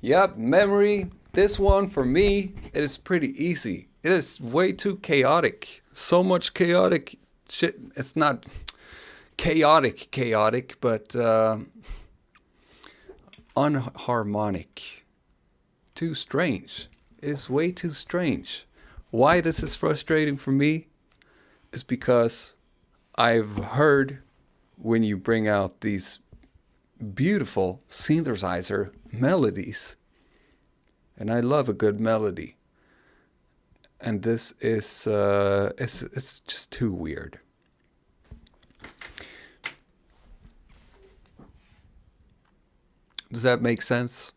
Yep, memory. This one for me, it is pretty easy. It is way too chaotic. So much chaotic shit. It's not chaotic, but unharmonic. Too strange. It is way too strange. Why this is frustrating for me is because I've heard when you bring out these beautiful synthesizer melodies, and I love a good melody, and this is it's just too weird. Does that make sense?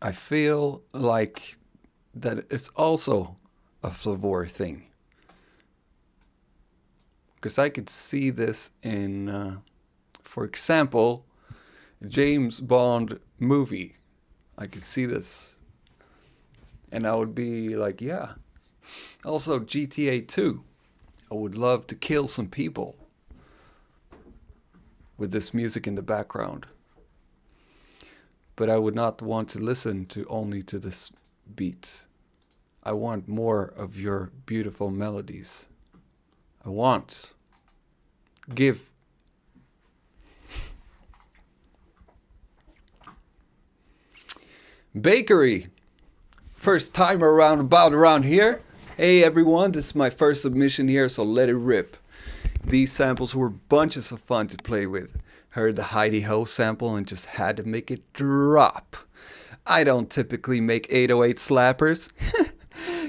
I feel like that it's also a flavor thing. Because I could see this in, for example, James Bond movie. I could see this. And I would be like, yeah. Also, GTA 2. I would love to kill some people with this music in the background. But I would not want to listen to only to this beat. I want more of your beautiful melodies. I want. Give. Bakery. First time around here. Hey everyone, this is my first submission here, so let it rip. These samples were bunches of fun to play with. Heard the Heidi Ho sample and just had to make it drop. I don't typically make 808 slappers.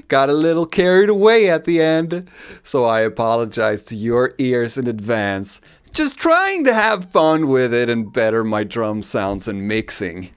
Got a little carried away at the end, so I apologize to your ears in advance. Just trying to have fun with it and better my drum sounds and mixing.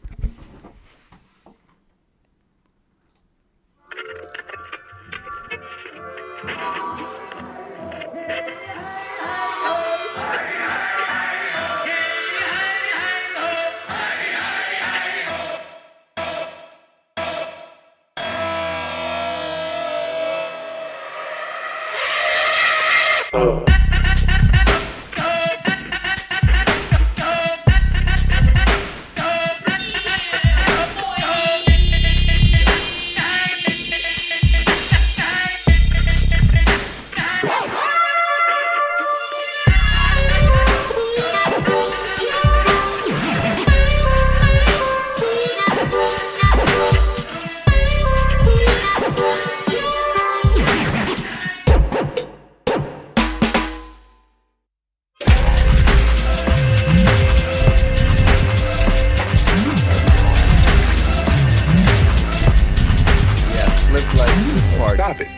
Stop it.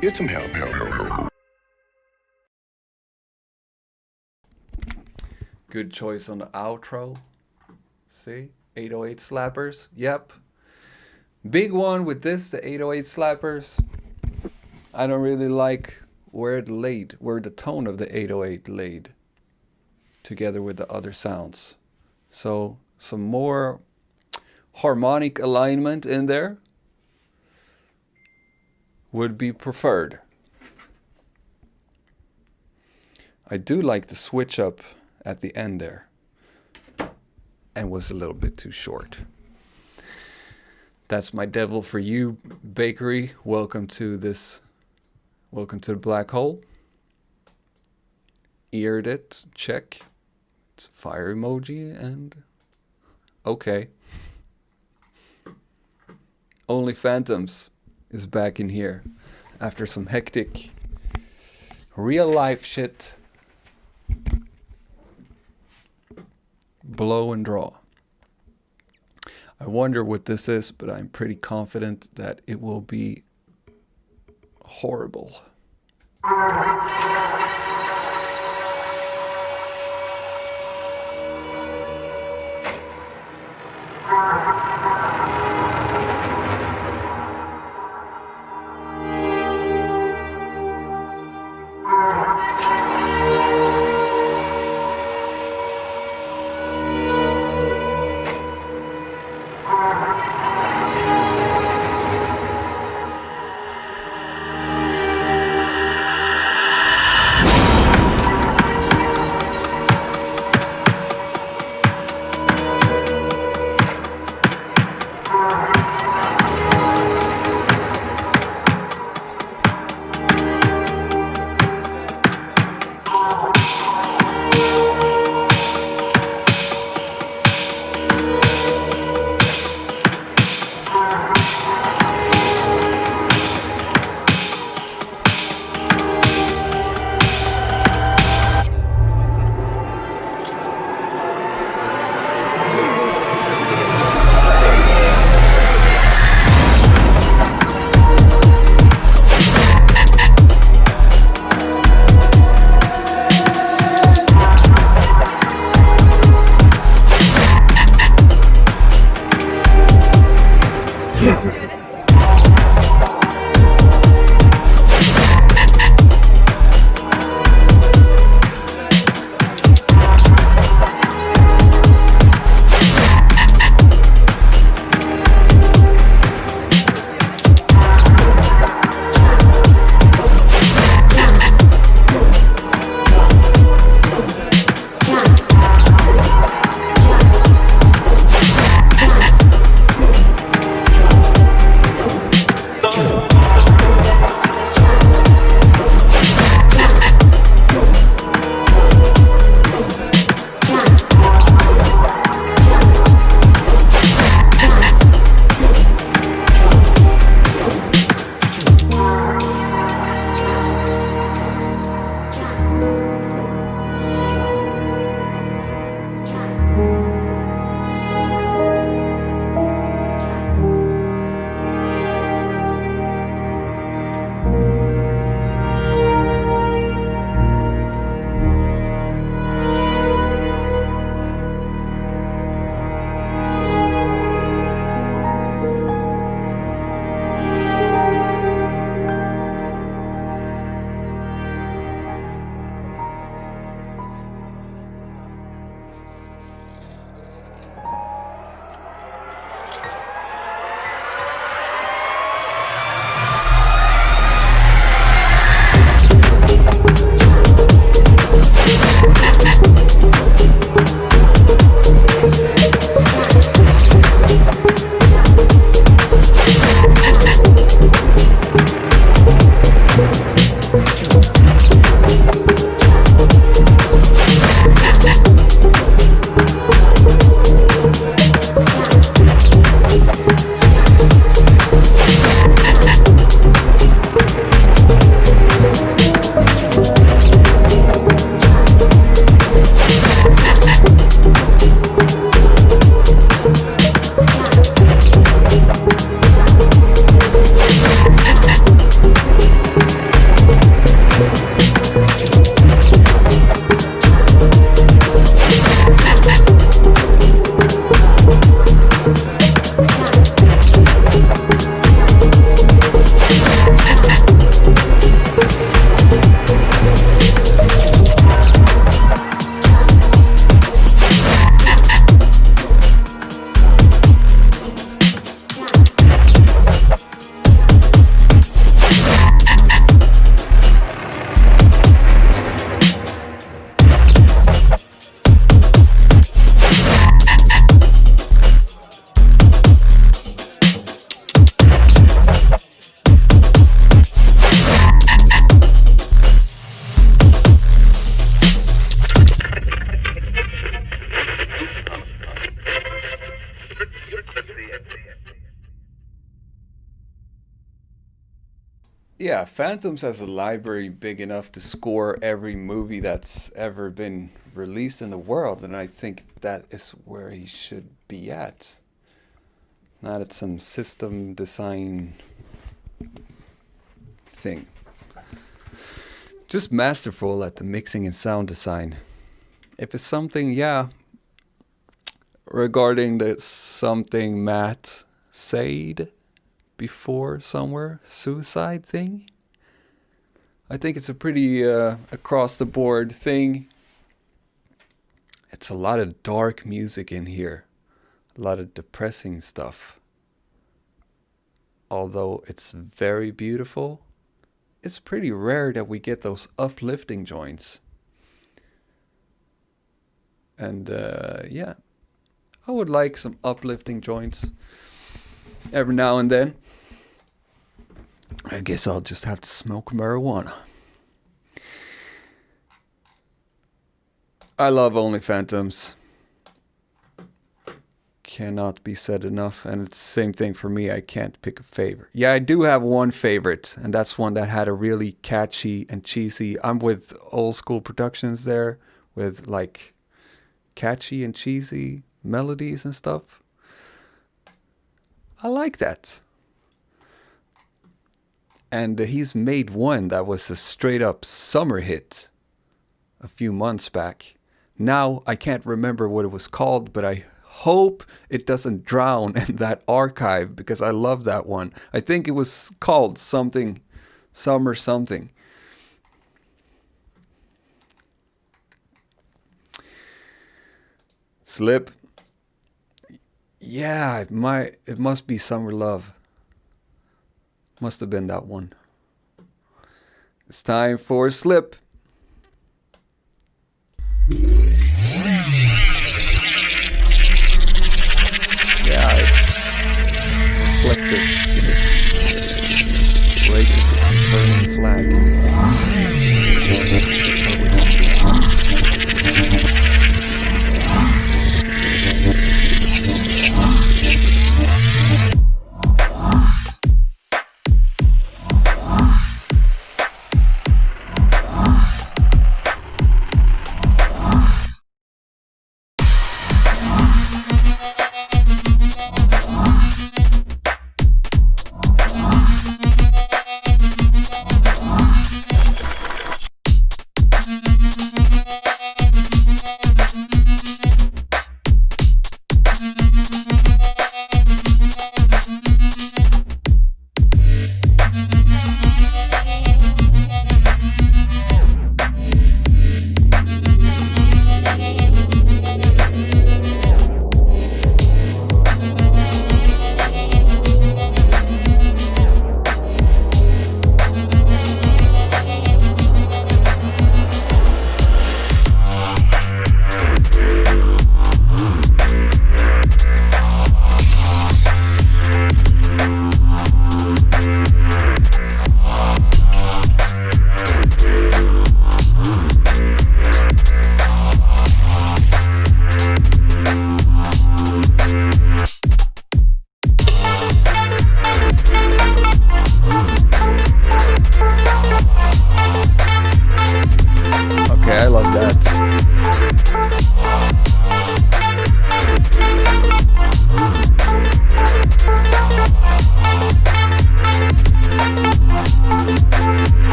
Get some help. Good choice on the outro. See? 808 slappers. Yep. Big one with this, the 808 slappers. I don't really like where it laid, where the tone of the 808 laid together with the other sounds. So some more harmonic alignment in there would be preferred. I do like the switch up at the end there, and was a little bit too short. That's my devil for you, Bakery. Welcome to this. Welcome to the black hole. Eared it. Check. It's a fire emoji and okay. Only Phantoms is back in here after some hectic real life shit. Blow and draw. I wonder what this is, but I'm pretty confident that it will be horrible. Yeah, Phantoms has a library big enough to score every movie that's ever been released in the world, and I think that is where he should be at. Not at some system design thing. Just masterful at the mixing and sound design. If it's something, yeah, regarding the something Matt said before somewhere, suicide thing, I think it's a pretty across the board thing. It's a lot of dark music in here, a lot of depressing stuff. Although it's very beautiful, it's pretty rare that we get those uplifting joints. And yeah, I would like some uplifting joints every now and then. I guess I'll just have to smoke marijuana. I love Only Phantoms. Cannot be said enough, and it's the same thing for me. I can't pick a favorite. Yeah, I do have one favorite, and that's one that had a really catchy and cheesy. I'm with Old School Productions there, with like catchy and cheesy melodies and stuff. I like that. And he's made one that was a straight up summer hit a few months back. Now I can't remember what it was called, but I hope it doesn't drown in that archive because I love that one. I think it was called something, Summer Something. Slip. Yeah, it must be Summer Love. Must have been that one. It's time for Slip. Yeah, it's reflective. Break the turning flag.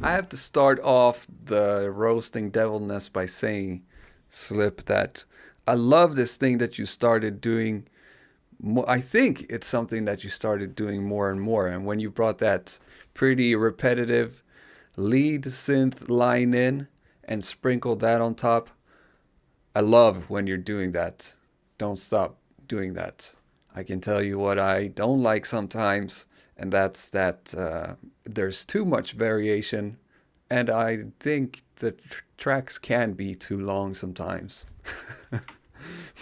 I have to start off the roasting devilness by saying, Slip, that I love this thing that you started doing. I think it's something that you started doing more and more. And when you brought that pretty repetitive lead synth line in and sprinkled that on top, I love when you're doing that. Don't stop doing that. I can tell you what I don't like sometimes, and that's that there's too much variation, and I think the tracks can be too long sometimes.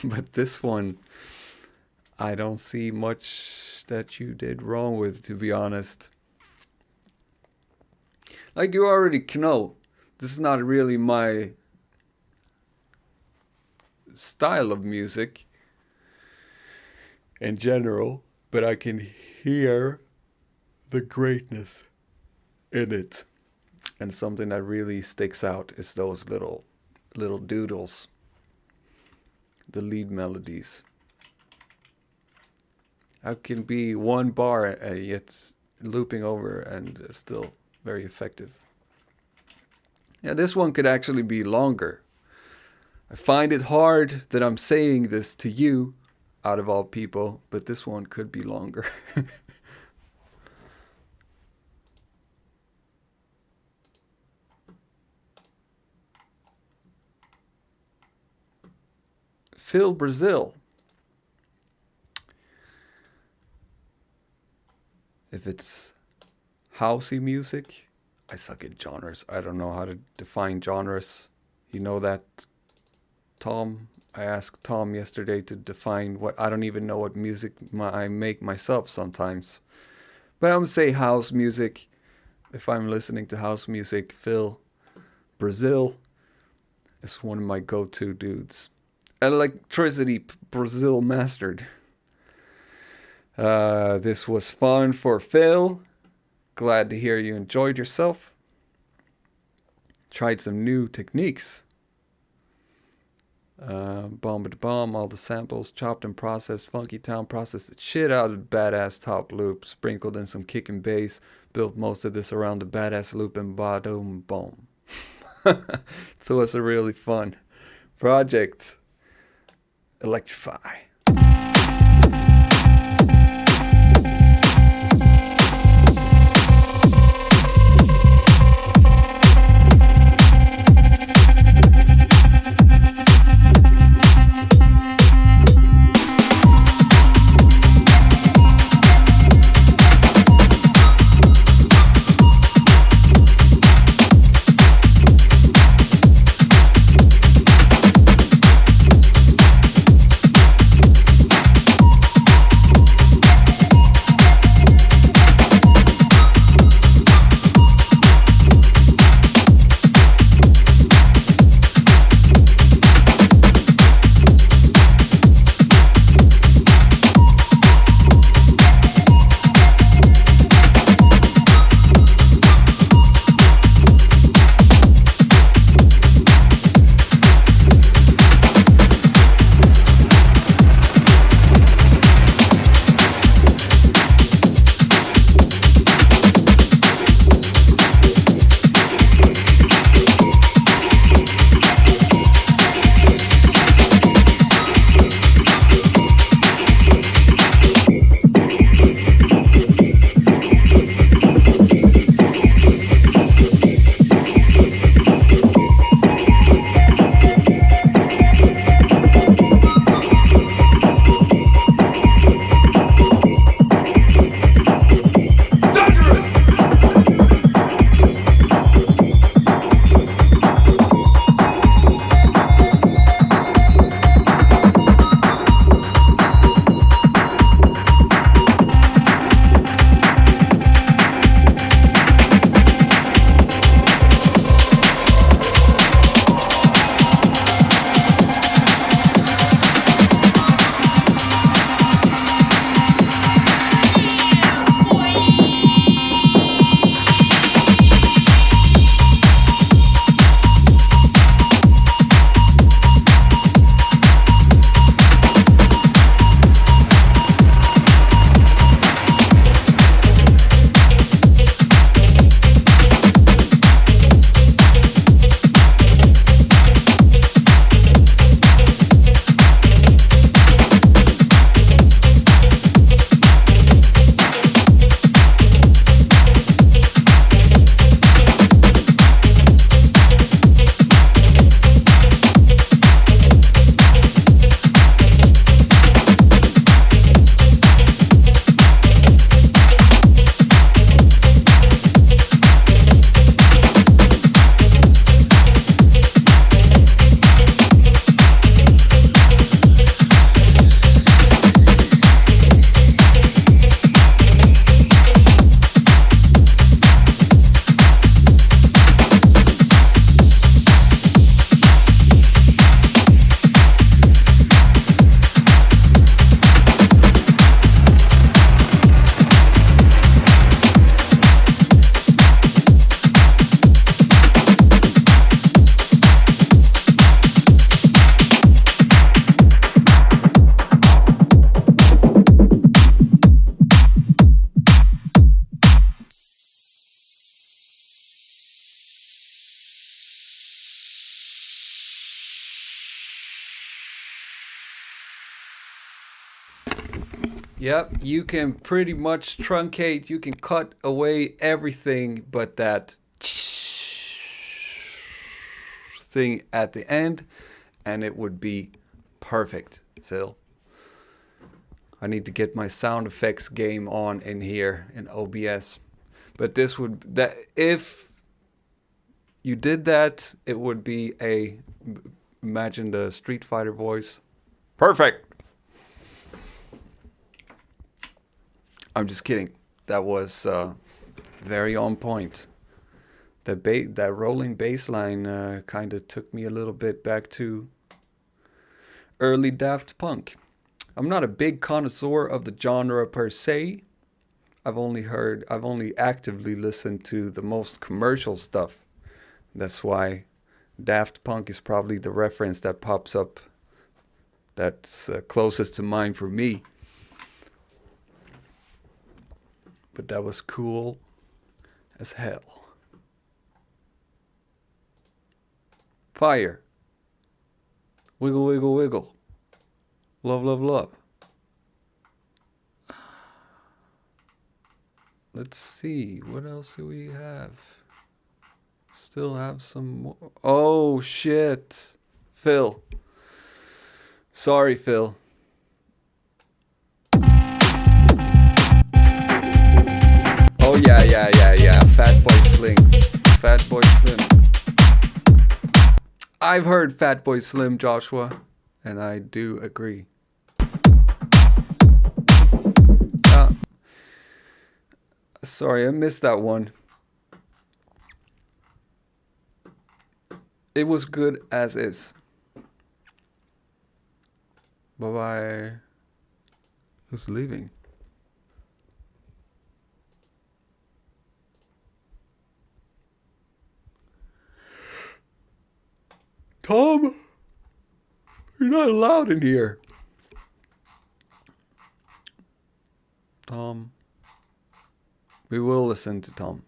But this one, I don't see much that you did wrong with, to be honest. Like you already know, this is not really my style of music in general, but I can hear the greatness in it. And something that really sticks out is those little doodles, the lead melodies. How can be one bar yet looping over and still very effective? Yeah, this one could actually be longer. I find it hard that I'm saying this to you, out of all people, but this one could be longer. Phil Brazil. If it's housey music, I suck at genres. I don't know how to define genres. You know that, Tom? I asked Tom yesterday to define what, I don't even know what music I make myself sometimes. But I'm gonna say house music. If I'm listening to house music, Phil Brazil is one of my go-to dudes. Electricity Brazil mastered. This was fun for Phil. Glad to hear you enjoyed yourself. Tried some new techniques. Bomb, all the samples, chopped and processed, funky town, processed the shit out of the badass top loop, sprinkled in some kick and bass, built most of this around the badass loop and bottom boom. So it's a really fun project. Electrify. Yep, you can pretty much truncate, you can cut away everything but that thing at the end, and it would be perfect, Phil. I need to get my sound effects game on in here in OBS. But this would, that if you did that, it would be a, imagine the Street Fighter voice. Perfect. I'm just kidding. That was very on point. That rolling bass line kind of took me a little bit back to early Daft Punk. I'm not a big connoisseur of the genre per se. I've only actively listened to the most commercial stuff. That's why Daft Punk is probably the reference that pops up that's closest to mind for me. But that was cool as hell. Fire. Wiggle, wiggle, wiggle. Love, love, love. Let's see. What else do we have? Still have some more. Oh, shit. Phil. Sorry, Phil. Oh, yeah. Fatboy Slim. Fatboy Slim. I've heard Fatboy Slim, Joshua, and I do agree. Sorry, I missed that one. It was good as is. Bye-bye. Who's leaving? Tom, you're not allowed in here. Tom. We will listen to Tom.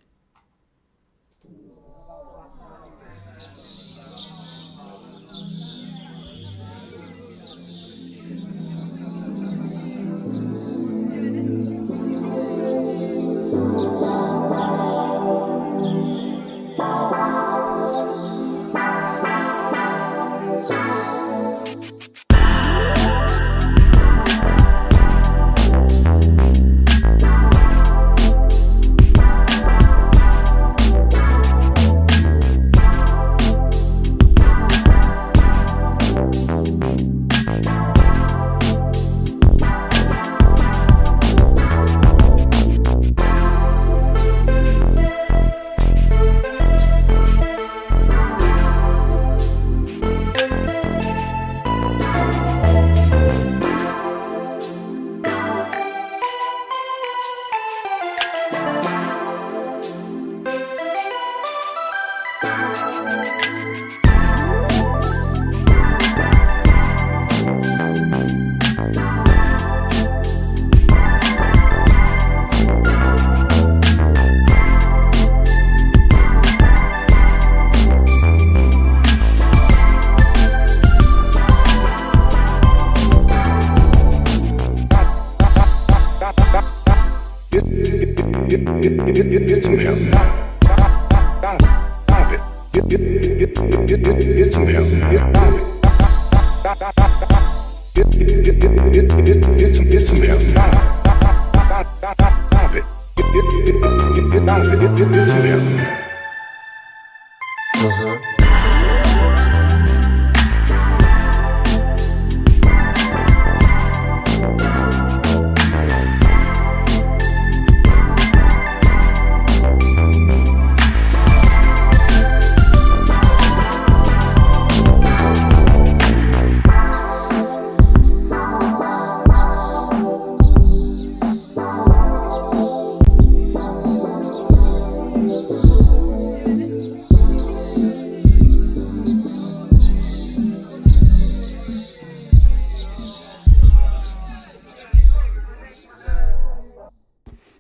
Get some help. Stop it. Get some help. Stop it. Get some help. Stop it. Get some help.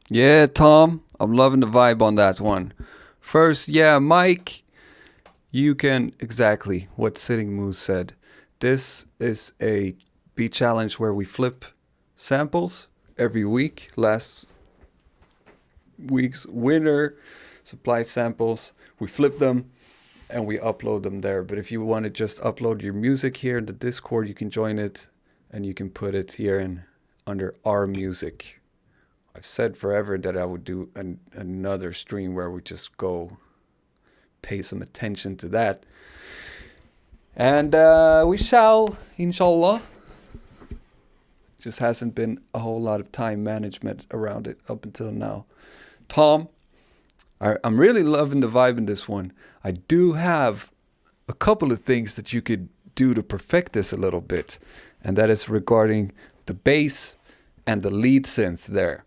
Yeah, Tom, I'm loving the vibe on that one. First, yeah, Mike, you can, exactly what Sitting Moose said. This is a beat challenge where we flip samples every week. Last week's winner supply samples. We flip them and we upload them there. But if you want to just upload your music here in the Discord, you can join it and you can put it here in under our music. I've said forever that I would do another stream where we just go pay some attention to that. And we shall, inshallah. Just hasn't been a whole lot of time management around it up until now. Tom, I'm really loving the vibe in this one. I do have a couple of things that you could do to perfect this a little bit. And that is regarding the bass and the lead synth there.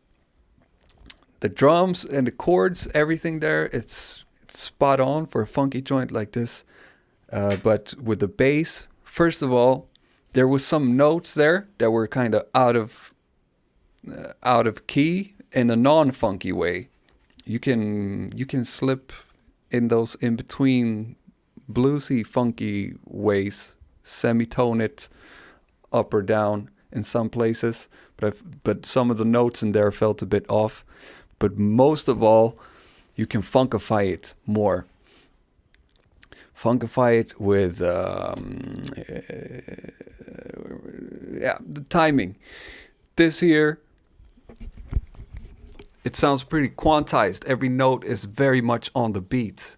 The drums and the chords, everything there, it's spot on for a funky joint like this. But with the bass, first of all, there was some notes there that were kind of out of key in a non-funky way. You can slip in those in between bluesy, funky ways, semitone it up or down in some places. But some of the notes in there felt a bit off. But most of all, you can funkify it more. Funkify it with the timing. This here, it sounds pretty quantized. Every note is very much on the beat.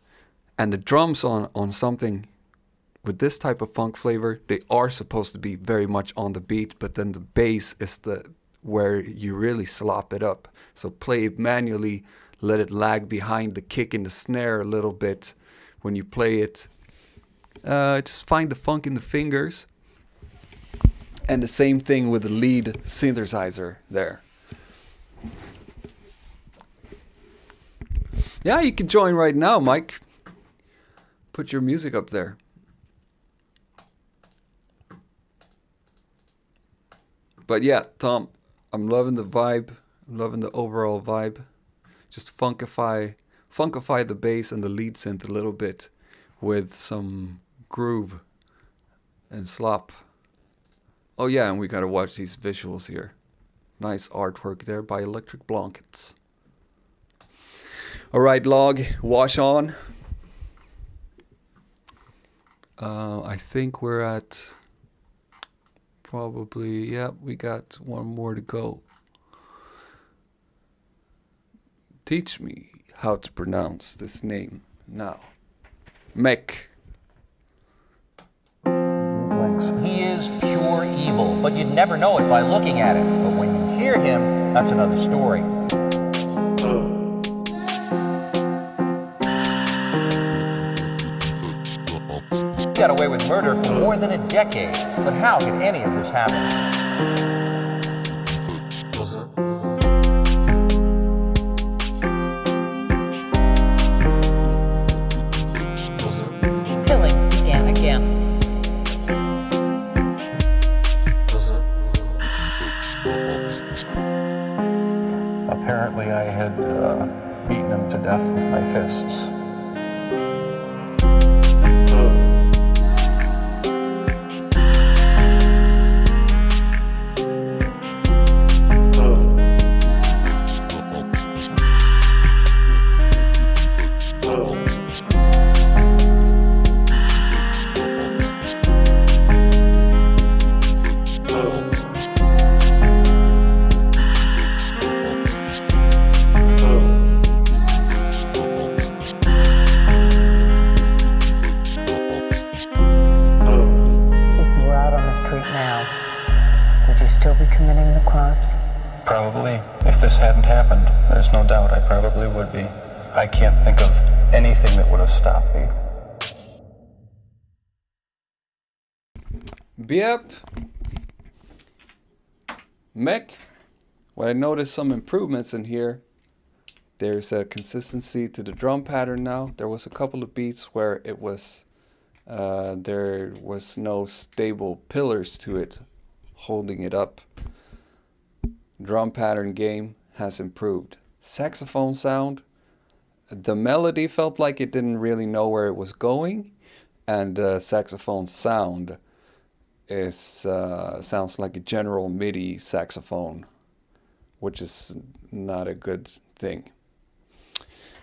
And the drums on something with this type of funk flavor, they are supposed to be very much on the beat, but then the bass is where you really slop it up. So play it manually, let it lag behind the kick and the snare a little bit when you play it. Just find the funk in the fingers. And the same thing with the lead synthesizer there. Yeah, you can join right now, Mike. Put your music up there. But yeah, Tom, I'm loving the vibe. I'm loving the overall vibe. Just funkify the bass and the lead synth a little bit with some groove and slop. Oh yeah, and we gotta watch these visuals here. Nice artwork there by Electric Blankets. Alright, Log, wash on. I think we're at probably, yeah, we got one more to go. Teach me how to pronounce this name now. Mech. He is pure evil, but you'd never know it by looking at him. But when you hear him, that's another story. He got away with murder for more than a decade. But how could any of this happen? Apparently I had beaten him to death with my fists. Still be committing the crimes? Probably. If this hadn't happened, there's no doubt I probably would be. I can't think of anything that would have stopped me. Yep. Mech. Well, I noticed some improvements in here. There's a consistency to the drum pattern now. There was a couple of beats where it was there was no stable pillars to it holding it up. Drum pattern game has improved. Saxophone sound, the melody felt like it didn't really know where it was going, and saxophone sound is sounds like a general MIDI saxophone. which is not a good thing.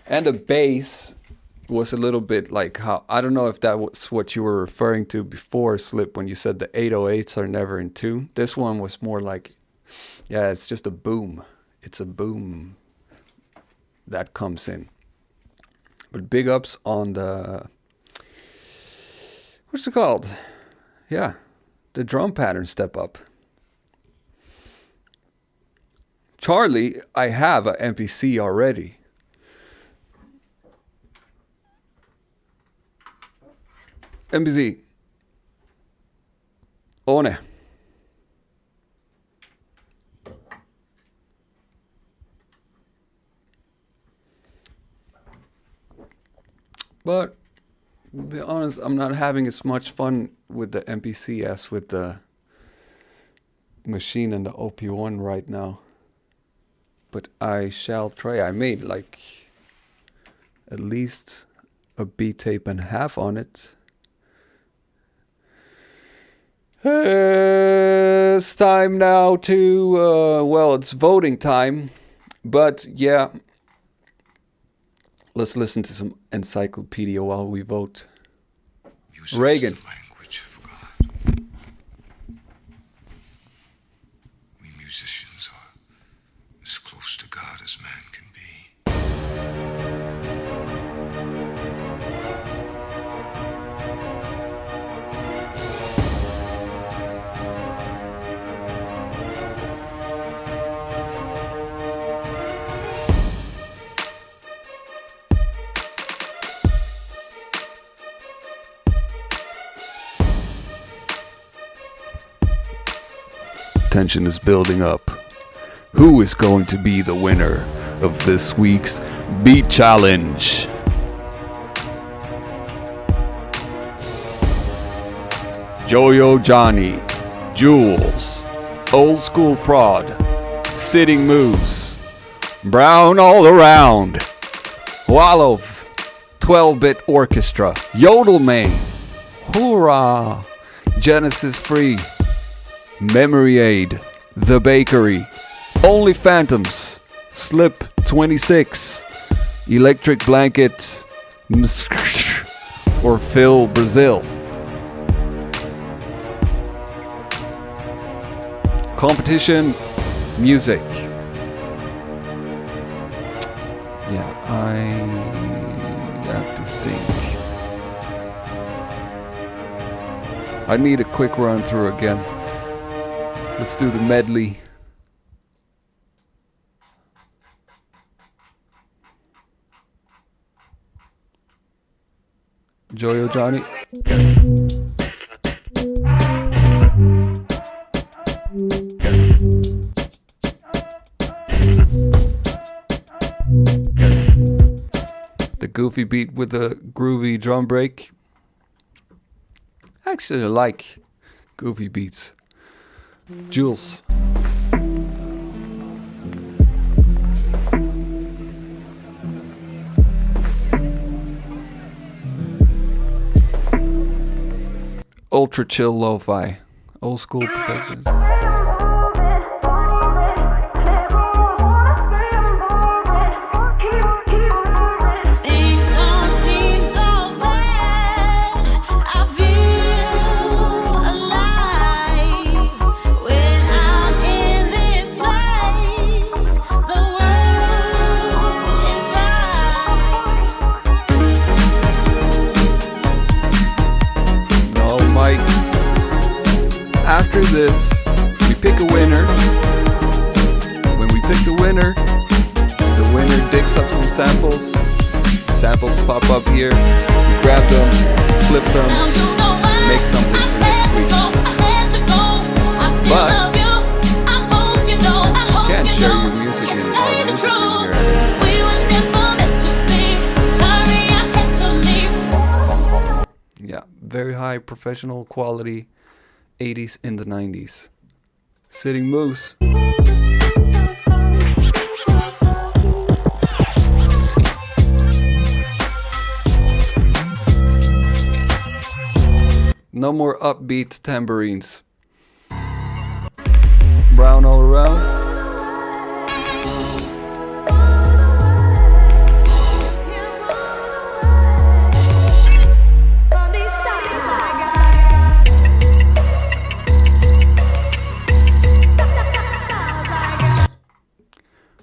And the bass was a little bit like how, I don't know if that was what you were referring to before, Slip, when you said the 808s are never in tune. This one was more like, yeah, it's just a boom. It's a boom that comes in. But big ups on the, what's it called? Yeah, the drum pattern step up. Charlie, I have a MPC already. MPC. One. But to be honest, I'm not having as much fun with the MPC as with the machine and the OP1 right now. But I shall try. I made like at least a beat tape and a half on it. It's time now to, well, it's voting time. But yeah, let's listen to some encyclopedia while we vote. Music Reagan. is the language of God. We musicians are as close to God as man can be. Tension is building up. Who is going to be the winner of this week's Beat Challenge? Yo-Yo Johnny, Jules, Old School Prod, Sitting Moose, Brown All Around, Wallow, 12-Bit Orchestra, Yodel Main, Hoorah, Genesis Free, Memory Aid, The Bakery, Only Phantoms, Slip 26, Electric Blanket, or Phil Brazil. Competition, music. Yeah, I have to think. I need a quick run through again. Let's do the medley. Joyo Johnny. The goofy beat with the groovy drum break. Actually, I like goofy beats. Jules. Ultra chill lo-fi. Old school productions. After this, we pick a winner. When we pick the winner digs up some samples. Samples pop up here. We grab them, flip them, make something for next week. But you can't share your music in our music in here. Yeah, very high professional quality. 80s in the 90s. Sitting Moose. No more upbeat tambourines. Brown All Around.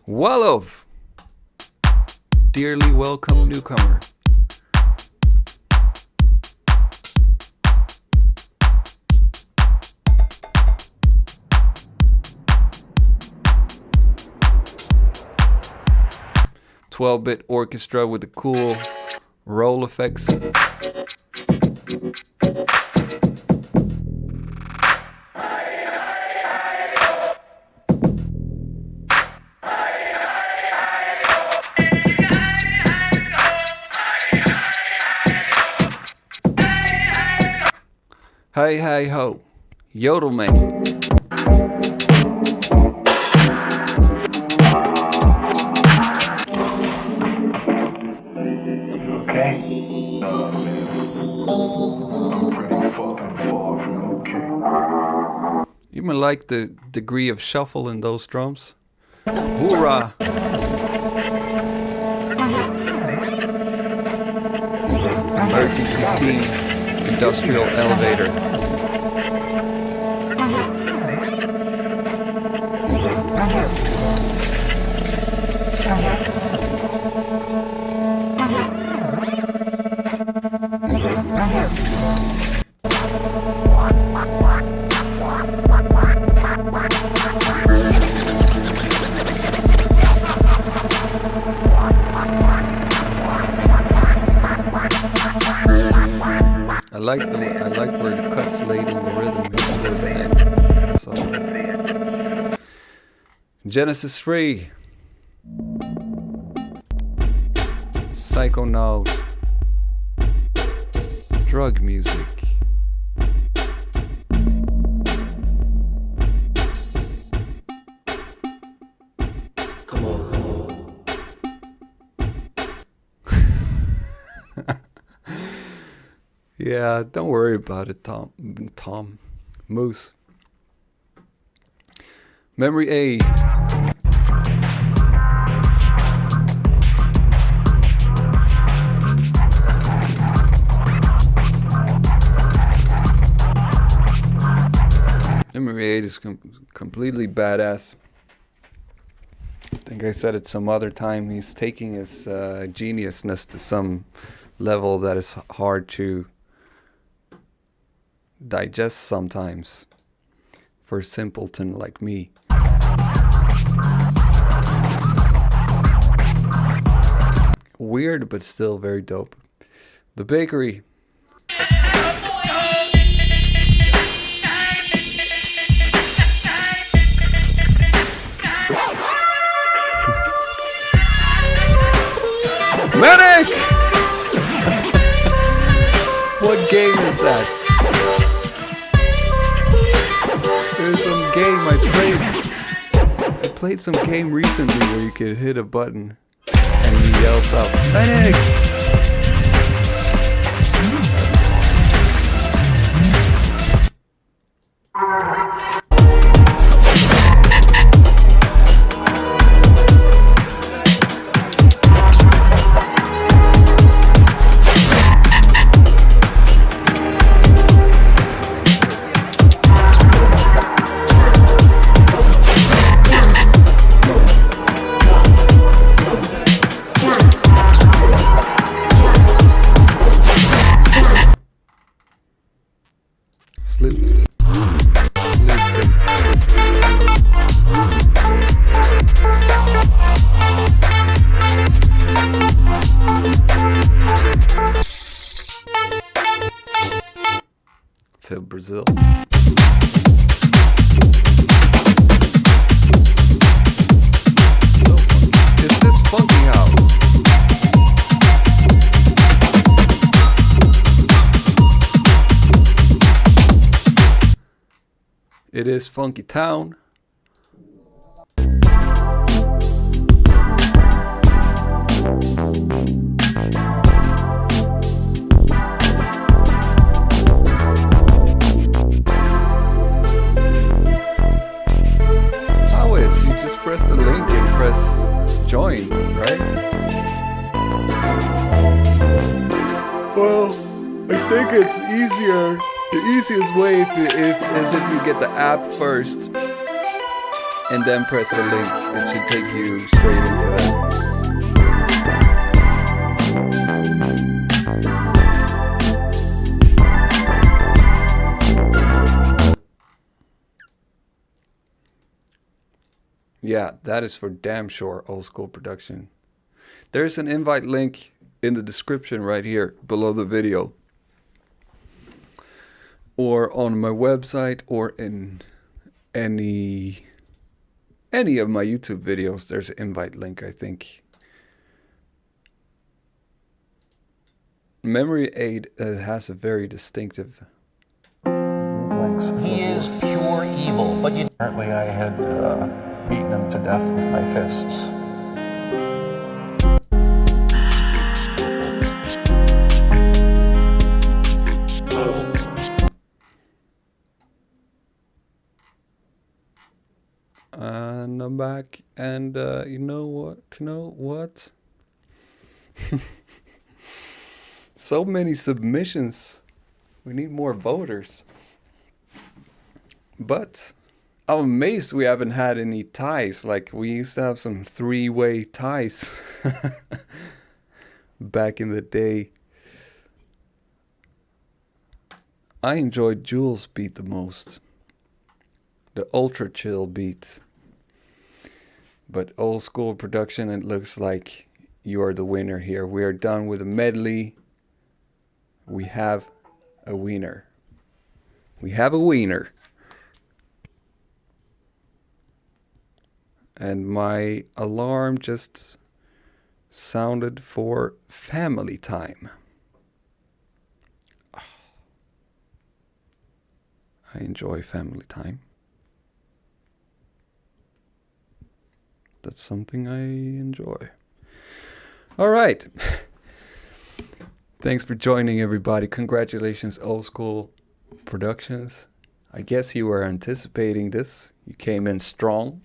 Wolof, dearly welcome newcomer. "12-bit orchestra with the cool roll effects." Hey, hey, ho. Yodel man. Okay? You even like the degree of shuffle in those drums? Hoorah! Emergency team, industrial elevator. I like where the cuts laid in the rhythm here. So Genesis 3, Psychonaut, drug music. Come on. Yeah, don't worry about it, Tom. Moose. Memory aid. Memory aid is completely badass. I think I said it some other time. He's taking his geniusness to some level that is hard to digest sometimes for a simpleton like me. Weird, but still very dope. The Bakery. Medic! What game is that? There's some game I played some game recently where you could hit a button and he yells out, "Medic!" Brazil. So funky. It's this funky house. It is Funky Town. Press the link and press join, right? Well, I think it's easier. The easiest way is if you get the app first. and then press the link. It should take you straight into that. Yeah, that is for damn sure old school production. There's an invite link in the description right here below the video, or on my website, or in any of my YouTube videos. There's an invite link, I think. Memory Aid has a very distinctive. He is pure evil, but you... Apparently I had beaten him to death with my fists. And I'm back, and you know what? So many submissions. We need more voters. But I'm amazed we haven't had any ties. Like, we used to have some three-way ties back in the day. I enjoyed Jules' beat the most. The ultra chill beat. But old school production, it looks like you are the winner here. We are done with a medley. We have a winner. We have a wiener. And my alarm just sounded for family time. I enjoy family time. That's something I enjoy. All right. Thanks for joining, everybody. Congratulations, Old School Productions. I guess you were anticipating this. You came in strong.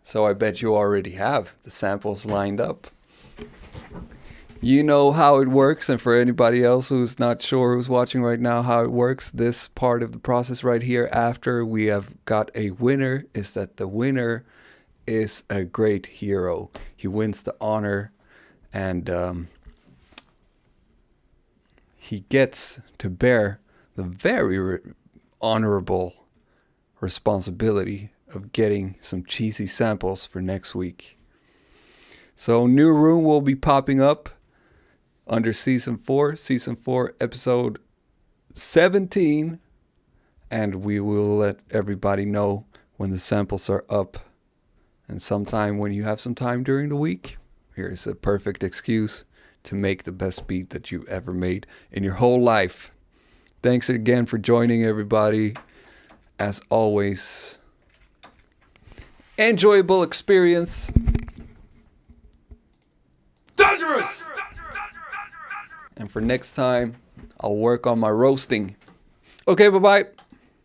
So I bet you already have the samples lined up. You know how it works, and for anybody else who's not sure, who's watching right now, how it works, this part of the process right here, after we have got a winner, is that the winner is a great hero. He wins the honor, and he gets to bear the very honorable responsibility of getting some cheesy samples for next week. So new room will be popping up under season 4, episode 17, and we will let everybody know when the samples are up. And sometime when you have some time during the week, here's a perfect excuse to make the best beat that you ever made in your whole life. Thanks again for joining, everybody. As always, enjoyable experience. Dangerous! And for next time, I'll work on my roasting. Okay, bye-bye.